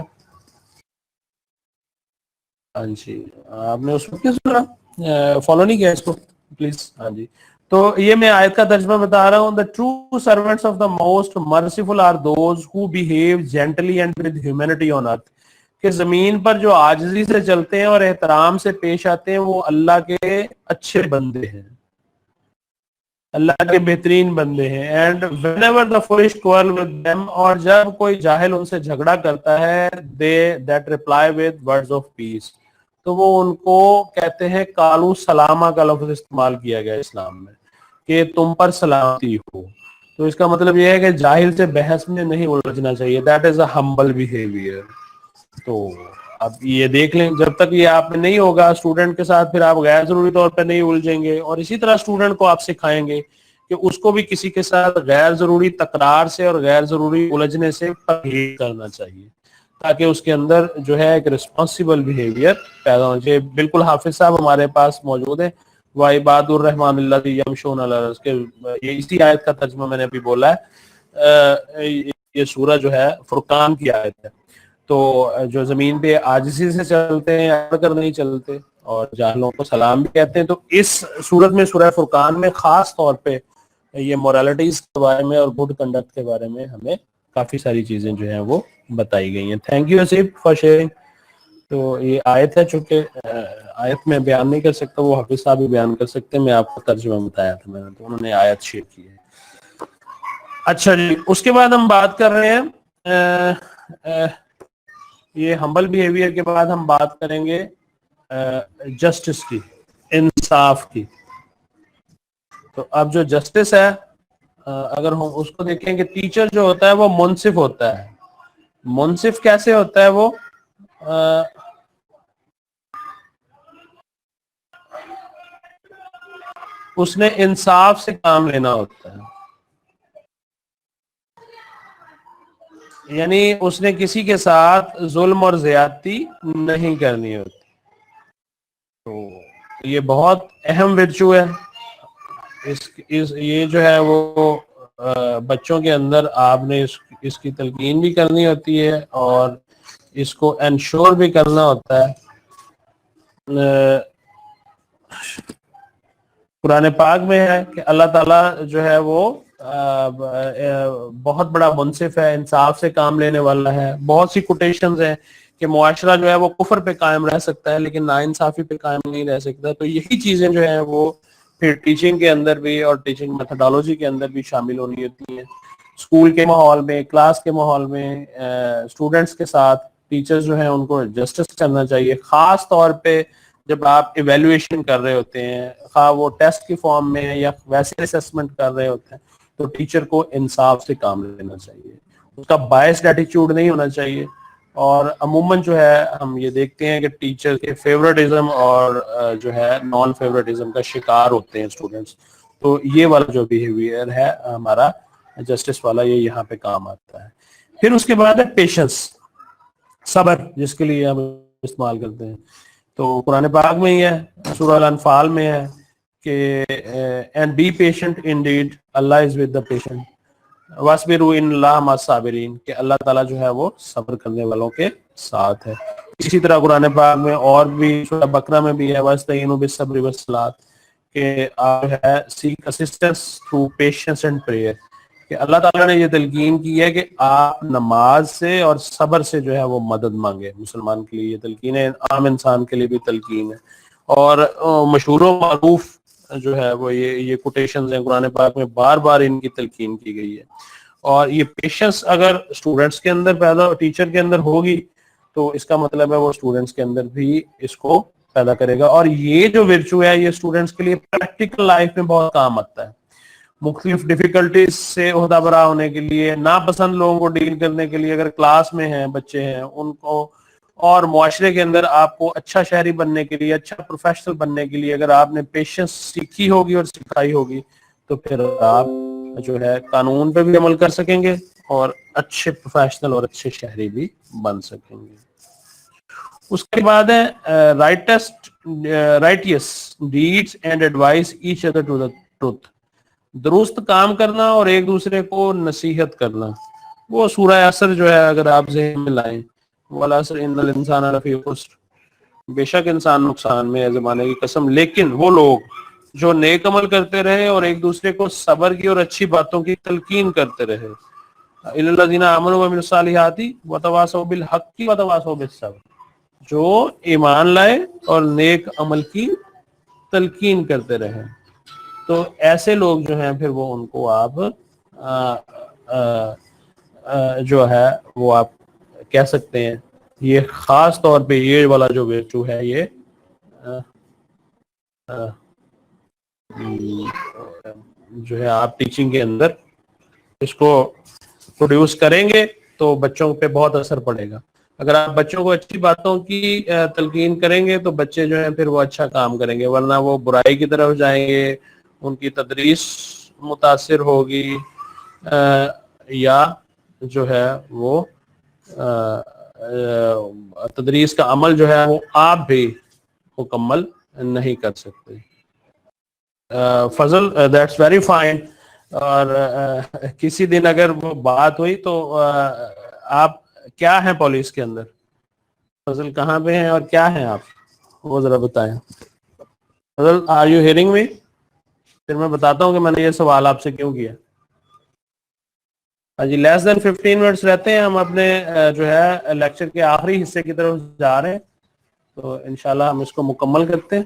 ہاں جی, آپ نے اس وقت سنا, فالو نہیں کیا اس کو پلیز. ہاں جی, تو یہ میں آیت کا ترجمہ بتا رہا ہوں. The true servants of the most merciful are those who behave gently and with humanity on earth. کہ زمین پر جو عاجزی سے چلتے ہیں اور احترام سے پیش آتے ہیں وہ اللہ کے اچھے بندے ہیں, اللہ کے بہترین بندے ہیں. And whenever the foolish quarrel with them, اور جب کوئی جاہل ان سے جھگڑا کرتا ہے, that reply with words of peace, تو وہ ان کو کہتے ہیں کالو سلامہ کا لفظ استعمال کیا گیا اسلام میں کہ تم پر سلامتی ہو. تو اس کا مطلب یہ ہے کہ جاہل سے بحث میں نہیں الجھنا چاہیے. That is a humble behaviour. تو اب یہ دیکھ لیں, جب تک یہ آپ میں نہیں ہوگا اسٹوڈنٹ کے ساتھ, پھر آپ غیر ضروری طور پہ نہیں الجھیں گے. اور اسی طرح اسٹوڈنٹ کو آپ سکھائیں گے کہ اس کو بھی کسی کے ساتھ غیر ضروری تکرار سے اور غیر ضروری الجھنے سے پرہیز کرنا چاہیے, تاکہ اس کے اندر جو ہے ایک رسپانسیبل بیہیویئر پیدا ہونا چاہیے. بالکل حافظ صاحب ہمارے پاس موجود ہیں. وَعِبَادُ الرَّحْمَنِ الَّذِينَ يَمْشُونَ عَلَى الْأَرْضِ, کے یہ اسی آیت کا ترجمہ میں نے ابھی بولا ہے. یہ سورہ جو ہے فرقان کی آیت ہے. تو جو زمین پہ عاجزی سے چلتے ہیں, اڑ کر نہیں چلتے, اور جاہلوں کو سلام بھی کہتے ہیں. تو اس سورت میں, سورہ فرقان میں, خاص طور پہ یہ مورالٹیز کے بارے میں اور گڈ کنڈکٹ کے بارے میں ہمیں کافی ساری چیزیں جو ہیں وہ بتائی گئی ہیں. Thank you Haseeb for sharing. تو یہ آیت ہے, چونکہ آیت میں بیان نہیں کر سکتا, وہ حافظ صاحب بھی بیان کر سکتے ہیں. میں آپ کو ترجمہ بتایا تھا میں نے, تو انہوں نے آیت شیئر کی ہے. اچھا جی, اس کے بعد ہم بات کر رہے ہیں یہ ہمبل بیہیویئر کے بعد ہم بات کریں گے جسٹس کی, انصاف کی. تو اب جو جسٹس ہے, اگر ہم اس کو دیکھیں کہ ٹیچر جو ہوتا ہے وہ منصف ہوتا ہے. منصف کیسے ہوتا ہے وہ؟ اس نے انصاف سے کام لینا ہوتا ہے, یعنی اس نے کسی کے ساتھ ظلم اور زیادتی نہیں کرنی ہوتی. تو یہ بہت اہم ورچو ہے. یہ جو ہے وہ بچوں کے اندر آپ نے اس کی تلقین بھی کرنی ہوتی ہے, اور اس کو انشور بھی کرنا ہوتا ہے. قرآن پاک میں ہے کہ اللہ تعالیٰ جو ہے وہ بہت بڑا منصف ہے, انصاف سے کام لینے والا ہے. بہت سی کوٹیشنز ہیں کہ معاشرہ جو ہے وہ کفر پہ قائم رہ سکتا ہے لیکن ناانصافی پہ قائم نہیں رہ سکتا. تو یہی چیزیں جو ہیں وہ پھر ٹیچنگ کے اندر بھی اور ٹیچنگ میتھڈالوجی کے اندر بھی شامل ہونی ہوتی ہیں. اسکول کے ماحول میں, کلاس کے ماحول میں, اسٹوڈنٹس کے ساتھ ٹیچرز جو ہیں ان کو جسٹس کرنا چاہیے. خاص طور پہ جب آپ ایویلویشن کر رہے ہوتے ہیں, خواہ وہ ٹیسٹ کی فارم میں یا ویسے اسیسمنٹ کر رہے ہوتے ہیں, تو ٹیچر کو انصاف سے کام لینا چاہیے. اس کا بائسڈ ایٹیچیوڈ نہیں ہونا چاہیے. اور عموماً جو ہے ہم یہ دیکھتے ہیں کہ ٹیچر کے فیوریٹزم اور جو ہے نان فیوریٹزم کا شکار ہوتے ہیں اسٹوڈنٹس. تو یہ والا جو بیہیویئر ہے ہمارا جسٹس والا, یہ یہاں پہ کام آتا ہے. پھر اس کے بعد ہے پیشنس, صبر, جس کے لیے ہم استعمال کرتے ہیں. تو قرآن پاک میں ہی ہے, سورہ الانفال میں ہے کہ and be patient indeed, Allah is with the patient, وَاصْبِرُوا إِنَّ اللَّهَ مَعَ الصَّابِرِينَ, کہ اللہ تعالیٰ جو ہے وہ صبر کرنے والوں کے ساتھ ہے. اسی طرح قرآن پاک میں اور بھی سورہ بقرہ میں بھی ہے وَاسْتَعِينُوا بِالصَّبْرِ وَالصَّلَاةِ, کہ آپ ہے seek assistance through patience and prayer, کہ اللہ تعالیٰ نے یہ تلقین کی ہے کہ آپ نماز سے اور صبر سے جو ہے وہ مدد مانگے. مسلمان کے لیے یہ تلقین ہے, عام انسان کے لیے بھی تلقین ہے. اور مشہور و معروف جو ہے وہ یہ کوٹیشنز ہیں قرآن پاک میں, بار بار ان کی تلقین کی گئی ہے. اور یہ پیشنس اگر اسٹوڈنٹس کے اندر پیدا, ٹیچر کے اندر ہوگی, تو اس کا مطلب ہے وہ اسٹوڈنٹس کے اندر بھی اس کو پیدا کرے گا. اور یہ جو ورچو ہے یہ اسٹوڈنٹس کے لیے پریکٹیکل لائف میں بہت کام آتا ہے. مختلف ڈیفیکلٹیز سے عہدہ برا ہونے کے لیے, ناپسند لوگوں کو ڈیل کرنے کے لیے, اگر کلاس میں ہیں بچے ہیں ان کو, اور معاشرے کے اندر آپ کو اچھا شہری بننے کے لیے, اچھا پروفیشنل بننے کے لیے اگر آپ نے پیشنس سیکھی ہوگی اور سکھائی ہوگی, تو پھر آپ جو ہے قانون پہ بھی عمل کر سکیں گے اور اچھے پروفیشنل اور اچھے شہری بھی بن سکیں گے. اس کے بعد ہے righteous deeds and advise each other to the truth. درست کام کرنا اور ایک دوسرے کو نصیحت کرنا. وہ سورہ عصر جو ہے اگر آپ ذہن میں لائیں, والعصر ان الانسان لفی خسر, بے شک انسان نقصان میں ہے زمانے کی قسم, لیکن وہ لوگ جو نیک عمل کرتے رہے اور ایک دوسرے کو صبر کی اور اچھی باتوں کی تلقین کرتے رہے. الا الذین آمنوا وعملوا الصالحات وتواصوا بالحق وتواصوا بالصبر. جو ایمان لائے اور نیک عمل کی تلقین کرتے رہے. تو ایسے لوگ جو ہیں پھر وہ ان کو آپ جو ہے وہ آپ کہہ سکتے ہیں, یہ خاص طور پہ یہ والا جو ویرچو ہے یہ جو ہے آپ ٹیچنگ کے اندر اس کو پروڈیوس کریں گے تو بچوں پہ بہت اثر پڑے گا. اگر آپ بچوں کو اچھی باتوں کی تلقین کریں گے تو بچے جو ہیں پھر وہ اچھا کام کریں گے, ورنہ وہ برائی کی طرف جائیں گے, ان کی تدریس متاثر ہوگی, یا جو ہے وہ تدریس کا عمل جو ہے وہ آپ بھی مکمل نہیں کر سکتے. فضل دیٹس ویری فائن. اور کسی دن اگر وہ بات ہوئی تو آپ کیا ہیں پولیس کے اندر, فضل کہاں پہ ہیں اور کیا ہیں آپ, وہ ذرا بتائیں. فضل آر یو ہیئرنگ می؟ پھر میں بتاتا ہوں کہ میں نے یہ سوال آپ سے کیوں کیا. ہاں جی, لیس دین 15 منٹس رہتے ہیں, ہم اپنے جو ہے لیکچر کے آخری حصے کی طرف جا رہے ہیں, تو انشاءاللہ ہم اس کو مکمل کرتے ہیں.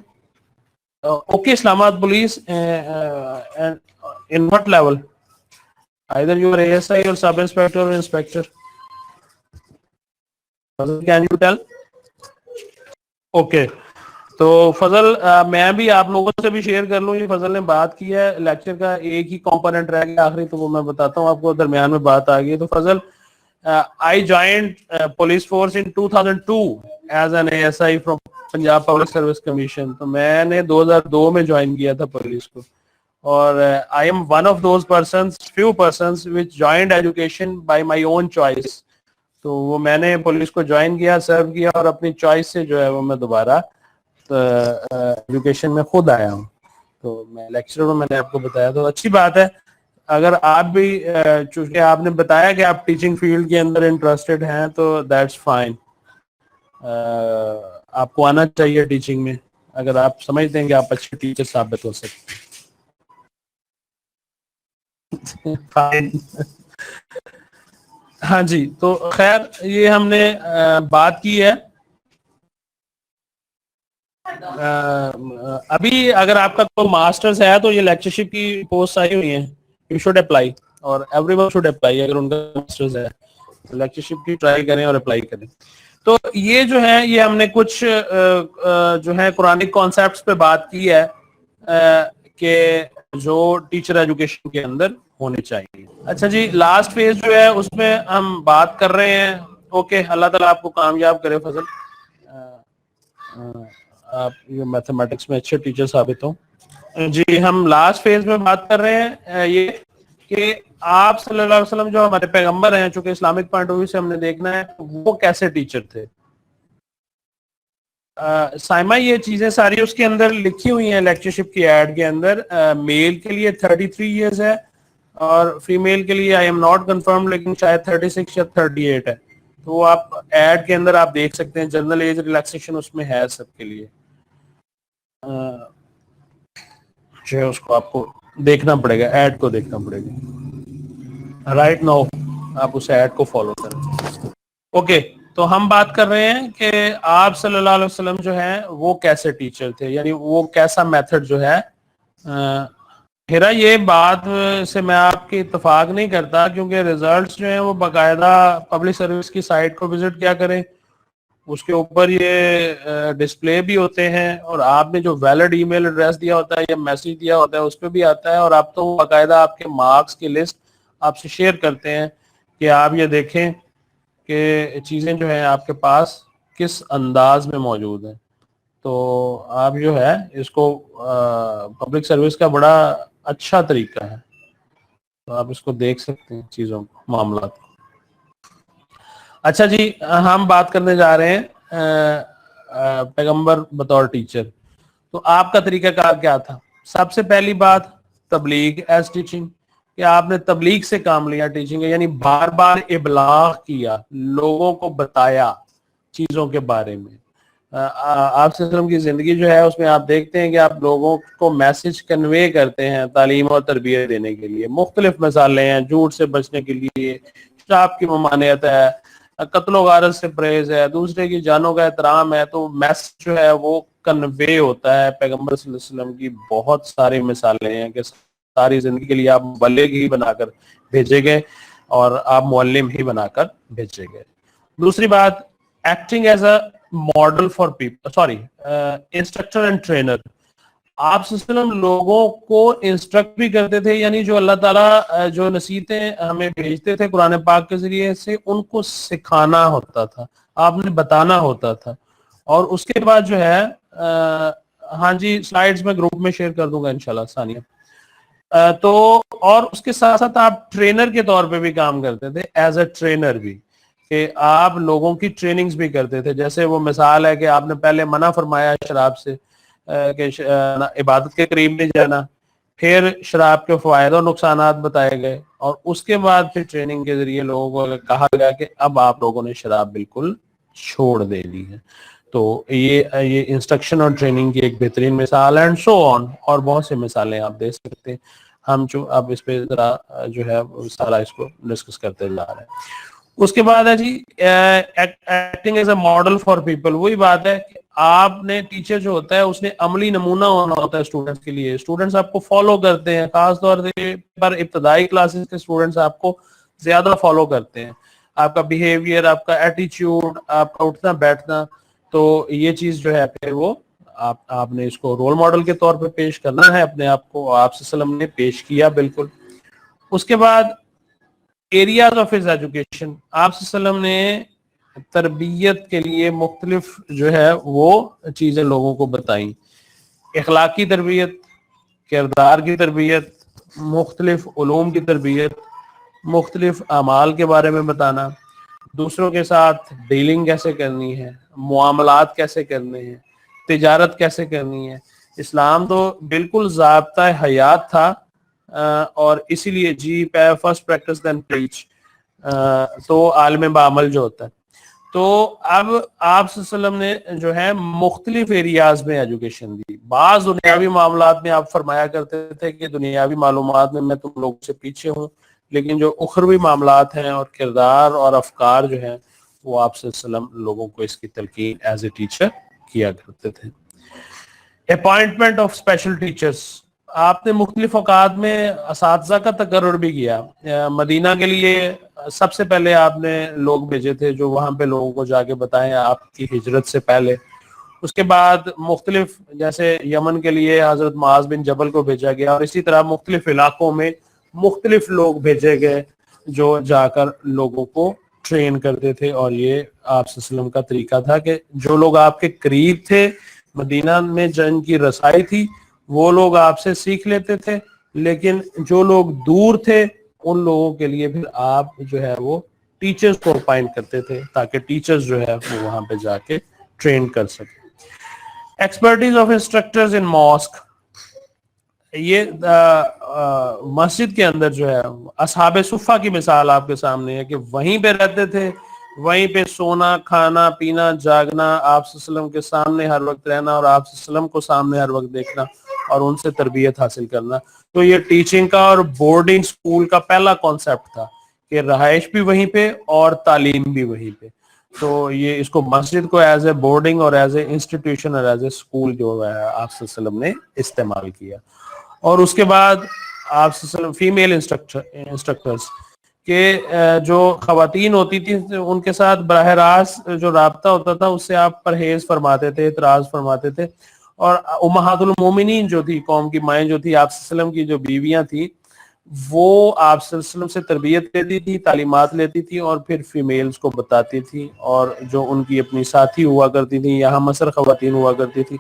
اوکے, اسلام آباد police in what level? Either you are ASI or sub inspector or inspector. Fazal, can you tell? Okay. تو فضل میں بھی آپ لوگوں سے بھی شیئر کر لوں, یہ فضل نے بات کی ہے لیکچر کا ایک ہی کمپوننٹ رہ گیا آخری, تو وہ میں بتاتا ہوں آپ کو, درمیان میں بات آ گئی. تو فضل, I joined police force in 2002 as an ASI from Punjab public service commission. تو میں نے 2002 میں جوائن کیا تھا پولیس کو, اور I am one of those few persons which joined education by my own choice. تو وہ میں نے پولیس کو جوائن کیا, سرو کیا, اور اپنی چوائس سے جو ہے وہ میں دوبارہ ایجوکیشن میں خود آیا ہوں. تو میں لیکچر میں نے آپ کو بتایا, تو اچھی بات ہے. اگر آپ بھی چونکہ آپ نے بتایا کہ آپ ٹیچنگ فیلڈ کے اندر انٹرسٹڈ ہیں, تو دیٹس فائن. آپ کو آنا چاہیے ٹیچنگ میں, اگر آپ سمجھتے ہیں کہ آپ اچھے ٹیچر ثابت ہو سکتے ہیں. فائن. ہاں جی, تو خیر یہ ہم نے بات کی ہے. ابھی اگر آپ کا کوئی ماسٹرز ہے تو یہ لیکچرشپ کی پوسٹ آئی ہوئی ہیں, یو شوڈ اپلائی, اور ایوری ون شوڈ اپلائی. اگر ان کا ماسٹرز ہے لیکچرشپ کی ٹرائی کریں اور اپلائی کریں. تو یہ جو ہے یہ ہم نے کچھ جو ہے قرآنک کانسیپٹس پہ بات کی ہے کہ جو ٹیچر ایجوکیشن کے اندر ہونے چاہیے. اچھا جی, لاسٹ فیز جو ہے اس میں ہم بات کر رہے ہیں. اوکے, اللہ تعالیٰ آپ کو کامیاب کرے فضل, آپ یہ میتھمیٹکس میں اچھے ٹیچر ثابت ہوں. جی, ہم لاسٹ فیز میں بات کر رہے ہیں یہ کہ آپ صلی اللہ علیہ وسلم جو ہمارے پیغمبر ہیں, چونکہ اسلامک پوائنٹ آف ویو سے ہم نے دیکھنا ہے وہ کیسے ٹیچر تھے. سائمہ یہ چیزیں ساری اس کے اندر لکھی ہوئی ہیں لیکچرشپ کی ایڈ کے اندر. میل کے لیے 33 ایئرز ہے, اور فیمیل کے لیے آئی ایم ناٹ کنفرم, لیکن شاید 36 یا 38 ہے. تو وہ آپ ایڈ کے اندر آپ دیکھ سکتے ہیں, جنرل ایج ریلیکسیشن اس میں ہے سب کے لیے. جو ہے اس کو آپ کو دیکھنا پڑے گا, ایڈ کو دیکھنا پڑے گا. رائٹ ناؤ آپ اس ایڈ کو فالو کریں. اوکے, تو ہم بات کر رہے ہیں کہ آپ صلی اللہ علیہ وسلم جو ہیں وہ کیسے ٹیچر تھے, یعنی وہ کیسا میتھڈ جو ہے. پھر یہ بات سے میں آپ کی اتفاق نہیں کرتا, کیونکہ ریزلٹس جو ہیں وہ باقاعدہ پبلک سروس کی سائٹ کو وزٹ کیا کریں, اس کے اوپر یہ ڈسپلے بھی ہوتے ہیں, اور آپ نے جو ویلڈ ای میل ایڈریس دیا ہوتا ہے یا میسج دیا ہوتا ہے اس پہ بھی آتا ہے, اور آپ تو باقاعدہ آپ کے مارکس کی لسٹ آپ سے شیئر کرتے ہیں کہ آپ یہ دیکھیں کہ چیزیں جو ہیں آپ کے پاس کس انداز میں موجود ہیں. تو آپ جو ہے اس کو پبلک سروس کا بڑا اچھا طریقہ ہے. تو آپ اس کو دیکھ سکتے ہیں چیزوں کو, معاملات کو. اچھا جی, ہم بات کرنے جا رہے ہیں پیغمبر بطور ٹیچر. تو آپ کا طریقہ کار کیا تھا؟ سب سے پہلی بات تبلیغ ایز ٹیچنگ, کہ آپ نے تبلیغ سے کام لیا ٹیچنگ, یعنی بار بار ابلاغ کیا, لوگوں کو بتایا چیزوں کے بارے میں. آپ صلی اللہ علیہ وسلم کی زندگی جو ہے اس میں آپ دیکھتے ہیں کہ آپ لوگوں کو میسج کنوے کرتے ہیں تعلیم اور تربیت دینے کے لیے. مختلف مثالیں ہیں, جھوٹ سے بچنے کے لیے شراب کی ممانعت ہے, قتل و غارت سے پرہیز ہے, دوسرے کی جانوں کا احترام ہے. تو میسج جو ہے وہ کنوے ہوتا ہے. پیغمبر صلی اللہ علیہ وسلم کی بہت ساری مثالیں ہیں کہ ساری زندگی کے لیے آپ مبلغ ہی بنا کر بھیجے گئے اور آپ معلم ہی بنا کر بھیجے گئے. دوسری بات, acting as a model for people, sorry instructor and trainer. آپ صلی اللہ علیہ وسلم لوگوں کو انسٹرکٹ بھی کرتے تھے, یعنی جو اللہ تعالیٰ جو نصیحتیں ہمیں بھیجتے تھے قرآن پاک کے ذریعے سے ان کو سکھانا ہوتا تھا, آپ نے بتانا ہوتا تھا. اور اس کے بعد جو ہے ہاں جی سلائیڈز میں گروپ میں شیئر کر دوں گا انشاءاللہ ثانیہ. تو اور اس کے ساتھ ساتھ آپ ٹرینر کے طور پہ بھی کام کرتے تھے, ایز اے ٹرینر بھی, کہ آپ لوگوں کی ٹریننگز بھی کرتے تھے. جیسے وہ مثال ہے کہ آپ نے پہلے منع فرمایا شراب سے کہ عبادت کے قریب نہیں جانا, پھر شراب کے فوائد اور نقصانات بتائے گئے, اور اس کے بعد پھر ٹریننگ کے ذریعے لوگوں کو کہا گیا کہ اب آپ لوگوں نے شراب بالکل چھوڑ دے دی ہے. تو یہ انسٹرکشن اور ٹریننگ کی ایک بہترین مثال ہے, اینڈ سو آن, اور بہت سے مثالیں آپ دے سکتے ہیں. ہم اب اس پہ ذرا جو ہے سارا اس کو ڈسکس کرتے جا رہے ہیں. اس کے بعد ہے جی acting as a model for people. وہی بات ہے کہ آپ نے ٹیچر جو ہوتا ہے اس نے عملی نمونہ ہونا ہوتا ہے اسٹوڈنٹس کے لیے. اسٹوڈنٹس آپ کو فالو کرتے ہیں, خاص طور پر ابتدائی کلاسز کے اسٹوڈنٹس آپ کو زیادہ فالو کرتے ہیں. آپ کا بیہیویئر, آپ کا ایٹیچیوڈ, آپ کا اٹھنا بیٹھنا, تو یہ چیز جو ہے پھر وہ آپ نے اس کو رول ماڈل کے طور پہ پیش کرنا ہے اپنے آپ کو. آپ صلی اللہ علیہ وسلم نے پیش کیا بالکل. اس کے بعد ایریاز آف ہز ایجوکیشن, آپ صلی اللہ علیہ وسلم نے تربیت کے لیے مختلف جو ہے وہ چیزیں لوگوں کو بتائیں. اخلاقی تربیت, کردار کی تربیت, مختلف علوم کی تربیت, مختلف اعمال کے بارے میں بتانا, دوسروں کے ساتھ ڈیلنگ کیسے کرنی ہے, معاملات کیسے کرنے ہیں, تجارت کیسے کرنی ہے. اسلام تو بالکل ضابطہ حیات تھا, اور اسی لیے جی فرسٹ پریکٹس دین پریچ, تو عالم بعمل جو ہوتا ہے. تو اب آپ صلی اللہ علیہ وسلم نے جو ہے مختلف ایریاز میں ایجوکیشن دی. بعض دنیاوی معاملات میں آپ فرمایا کرتے تھے کہ دنیاوی معلومات میں تم لوگوں سے پیچھے ہوں, لیکن جو اخروی معاملات ہیں اور کردار اور افکار جو ہیں وہ آپ صلی اللہ علیہ وسلم لوگوں کو اس کی تلقین ایز اے ٹیچر کیا کرتے تھے. اپائنٹمنٹ آف اسپیشل ٹیچرز, آپ نے مختلف اوقات میں اساتذہ کا تقرر بھی کیا. مدینہ کے لیے سب سے پہلے آپ نے لوگ بھیجے تھے جو وہاں پہ لوگوں کو جا کے بتائیں آپ کی ہجرت سے پہلے. اس کے بعد مختلف جیسے یمن کے لیے حضرت معاذ بن جبل کو بھیجا گیا, اور اسی طرح مختلف علاقوں میں مختلف لوگ بھیجے گئے جو جا کر لوگوں کو ٹرین کرتے تھے. اور یہ آپ صلی اللہ علیہ وسلم کا طریقہ تھا کہ جو لوگ آپ کے قریب تھے, مدینہ میں جن کی رسائی تھی, وہ لوگ آپ سے سیکھ لیتے تھے, لیکن جو لوگ دور تھے ان لوگوں کے لیے پھر آپ جو ہے وہ ٹیچرز کو اپائنٹ کرتے تھے تاکہ ٹیچرز جو ہے وہ وہاں پہ جا کے ٹرین کر سکیں. Expertise of instructors in mosque, یہ مسجد کے اندر جو ہے اصحاب صفہ کی مثال آپ کے سامنے ہے کہ وہیں پہ رہتے تھے, وہیں پہ سونا, کھانا, پینا, جاگنا, آپ صلی اللہ علیہ وسلم کے سامنے ہر وقت رہنا, اور آپ صلی اللہ علیہ وسلم کو سامنے ہر وقت دیکھنا اور ان سے تربیت حاصل کرنا. تو یہ ٹیچنگ کا اور بورڈنگ سکول کا پہلا کانسیپٹ تھا کہ رہائش بھی وہیں پہ اور تعلیم بھی وہیں پہ. تو یہ اس کو مسجد کو ایز اے بورڈنگ اور ایز اے انسٹیٹیوشن اور ایز اے اسکول جو ہے آپ صلی اللہ علیہ وسلم نے استعمال کیا. اور اس کے بعد آپ صلی اللہ علیہ وسلم فیمیل انسٹرکٹرز کہ جو خواتین ہوتی تھی ان کے ساتھ براہ راست جو رابطہ ہوتا تھا اس سے آپ پرہیز فرماتے تھے, اعتراض فرماتے تھے. اور امہات المومنین جو تھی, قوم کی مائیں جو تھی, آپ صلی اللہ علیہ وسلم کی جو بیویاں تھیں, وہ آپ صلی اللہ علیہ وسلم سے تربیت لیتی تھی, تعلیمات لیتی تھی, اور پھر فیمیلز کو بتاتی تھی. اور جو ان کی اپنی ساتھی ہوا کرتی تھی یا ہم عصر خواتین ہوا کرتی تھی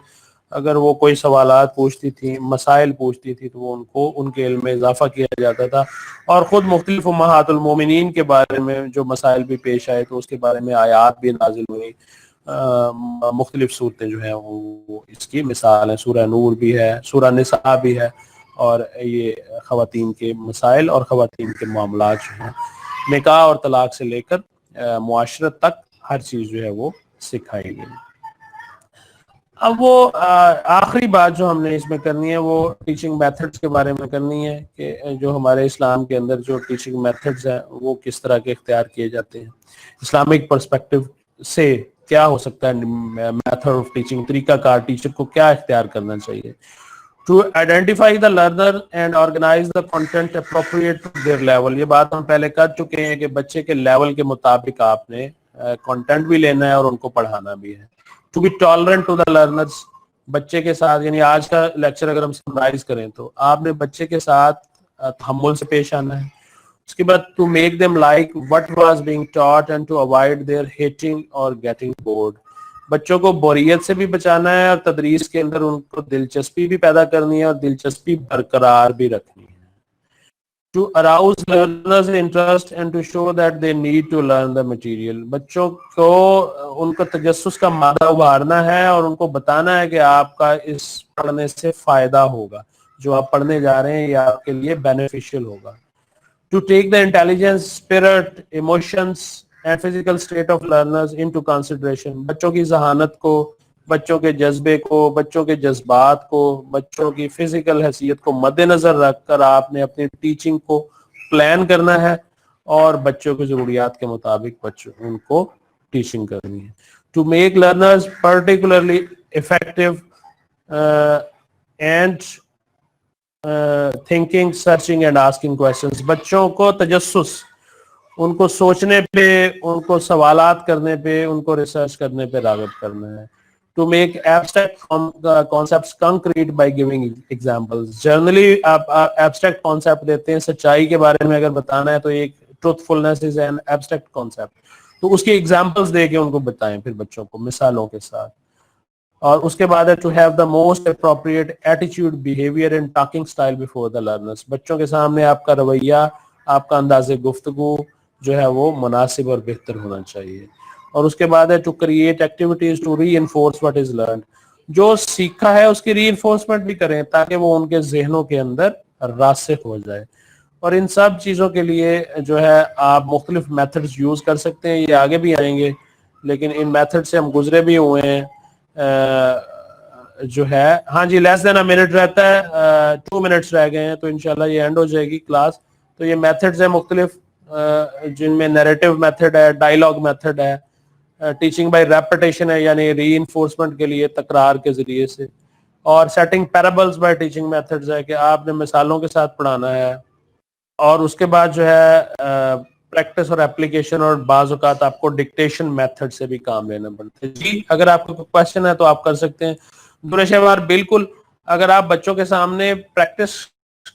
اگر وہ کوئی سوالات پوچھتی تھی، مسائل پوچھتی تھی، تو وہ ان کو ان کے علم میں اضافہ کیا جاتا تھا. اور خود مختلف امہات المومنین کے بارے میں جو مسائل بھی پیش آئے تو اس کے بارے میں آیات بھی نازل ہوئی. مختلف صورتیں جو ہیں وہ اس کی مثال ہیں. سورہ نور بھی ہے، سورہ نساء بھی ہے، اور یہ خواتین کے مسائل اور خواتین کے معاملات جو ہیں نکاح اور طلاق سے لے کر معاشرت تک ہر چیز جو ہے وہ سکھائی گئی. اب وہ آخری بات جو ہم نے اس میں کرنی ہے وہ ٹیچنگ میتھڈز کے بارے میں کرنی ہے کہ جو ہمارے اسلام کے اندر جو ٹیچنگ میتھڈز ہیں وہ کس طرح کے اختیار کیے جاتے ہیں. اسلامک پرسپیکٹو سے کیا ہو سکتا ہے میتھڈ آف ٹیچنگ، طریقہ کار ٹیچر کو کیا اختیار کرنا چاہیے. To identify the learner and organise the content appropriate to their level. یہ بات ہم پہلے کر چکے ہیں کہ بچے کے لیول کے مطابق آپ نے کنٹینٹ بھی لینا ہے اور ان کو پڑھانا بھی ہے. To be tolerant to the learners, بچے کے ساتھ، یعنی آج کا لیکچر اگر ہم سمرائز کریں تو آپ نے بچے کے ساتھ تحمل سے پیش آنا ہے. اس کے بعد to make them like what was being taught and to avoid their hating or getting bored. بچوں کو بوریت سے بھی بچانا ہے اور تدریس کے اندر ان کو دلچسپی بھی پیدا کرنی ہے اور دلچسپی برقرار بھی رکھنی ہے. To arouse learners' interest and to show that they need to learn the material. بچوں کو ان کا تجسس کا مادہ ابھارنا ہے اور ان کو بتانا ہے کہ آپ کا اس پڑھنے سے فائدہ ہوگا، جو آپ پڑھنے جا رہے ہیں یہ آپ کے لیے بینیفیشل ہوگا. To take the intelligence, spirit, emotions and physical state of learners into consideration. بچوں کی ذہانت کو، بچوں کے جذبے کو، بچوں کے جذبات کو، بچوں کی فزیکل حیثیت کو مد نظر رکھ کر آپ نے اپنی ٹیچنگ کو پلان کرنا ہے اور بچوں کی ضروریات کے مطابق بچوں ان کو ٹیچنگ کرنی ہے. To make learners particularly effective and thinking, searching and asking questions. بچوں کو تجسس، ان کو سوچنے پہ، ان کو سوالات کرنے پہ، ان کو ریسرچ کرنے پہ راغب کرنا ہے. To make abstract concepts concrete by giving examples. Generally آپ ایبسٹریکٹ کانسیپٹ دیتے ہیں، سچائی کے بارے میں اگر بتانا ہے تو ایک truth فلنس is an abstract concept, تو اس کی ایگزامپلز دے کے ان کو بتائیں پھر بچوں کو مثالوں کے ساتھ. اور اس کے بعد ہے to have the most appropriate attitude behaviour and talking style before the learners. بچوں کے سامنے آپ کا رویہ، آپ کا انداز گفتگو جو ہے وہ مناسب اور بہتر ہونا چاہیے. اور اس کے بعد ہے to create activities to reinforce what is learned. جو سیکھا ہے اس کی ری انفورسمنٹ بھی کریں تاکہ وہ ان کے ذہنوں کے اندر راسخ ہو جائے. اور ان سب چیزوں کے لیے جو ہے آپ مختلف میتھڈز یوز کر سکتے ہیں، یہ آگے بھی آئیں گے، لیکن ان میتھڈ سے ہم گزرے بھی ہوئے ہیں. جو ہے ہاں جی لیس دین اے منٹ رہتا ہے، 2 منٹس رہ گئے ہیں تو انشاءاللہ یہ اینڈ ہو جائے گی کلاس. تو یہ میتھڈز ہیں مختلف، جن میں نیریٹو میتھڈ ہے، ڈائیلاگ میتھڈ ہے، ٹیچنگ بائی ریپیٹیشن ہے یعنی ری انفورسمنٹ کے لیے تکرار کے ذریعے سے، اور سیٹنگ پیرابلز بائی ٹیچنگ میتھڈز ہے کہ آپ نے مثالوں کے ساتھ پڑھانا ہے. اور اس کے بعد جو ہے پریکٹس اور اپلیکیشن، اور بعض اوقات آپ کو ڈکٹیشن میتھڈ سے بھی کام لینا پڑتا ہے. جی اگر آپ کو کوشچن ہے تو آپ کر سکتے ہیں. دورشہوار بالکل، اگر آپ بچوں کے سامنے پریکٹس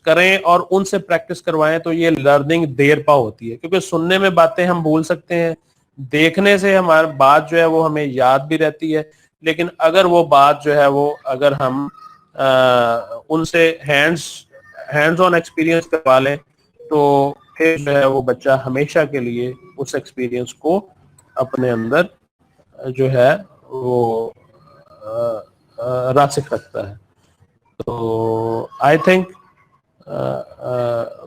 کریں اور ان سے پریکٹس کروائیں تو یہ لرننگ دیر پا ہوتی ہے، کیونکہ سننے میں باتیں ہم بھول سکتے ہیں، دیکھنے سے ہماری بات جو ہے وہ ہمیں یاد بھی رہتی ہے. لیکن اگر وہ بات جو ہے وہ اگر ہم ان سے ہینڈز آن ایکسپیرینس کروا لیں تو پھر جو ہے وہ بچہ ہمیشہ کے لیے اس ایکسپیرینس کو اپنے اندر جو ہے وہ راسخ رکھتا ہے. تو آئی تھنک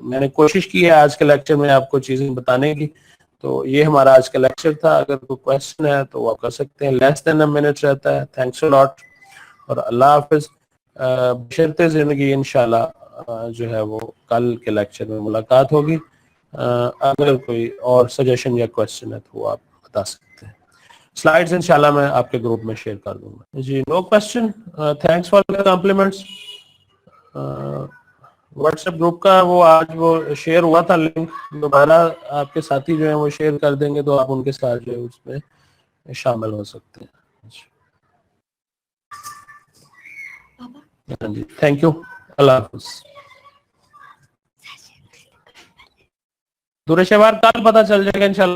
میں نے کوشش کی ہے آج کے لیکچر میں آپ کو چیزیں بتانے کی. تو یہ ہمارا آج کا لیکچر تھا. اگر کوئی کوشچن ہے تو وہ آپ کر سکتے ہیں. لیس دین اے منٹ رہتا ہے. تھینکس اے لاٹ اور اللہ حافظ. بشرطِ زندگی انشاءاللہ جو ہے وہ کل کے لیکچر میں ملاقات ہوگی. اگر کوئی اور سجیشن یا کوشچن ہے تو وہ آپ بتا سکتے ہیں. سلائیڈز انشاءاللہ میں آپ کے گروپ میں شیئر کر دوں گا. جی no question. Thanks for the compliments. WhatsApp group کا وہ آج وہ شیئر ہوا تھا لنک، دوبارہ آپ کے ساتھی جو ہیں وہ شیئر کر دیں گے تو آپ ان کے ساتھ جو ہے اس میں شامل ہو سکتے ہیں. ہاں جی تھینک یو. اللہ حافظ. دورشہوار کل پتہ چل جائے گا انشاءاللہ.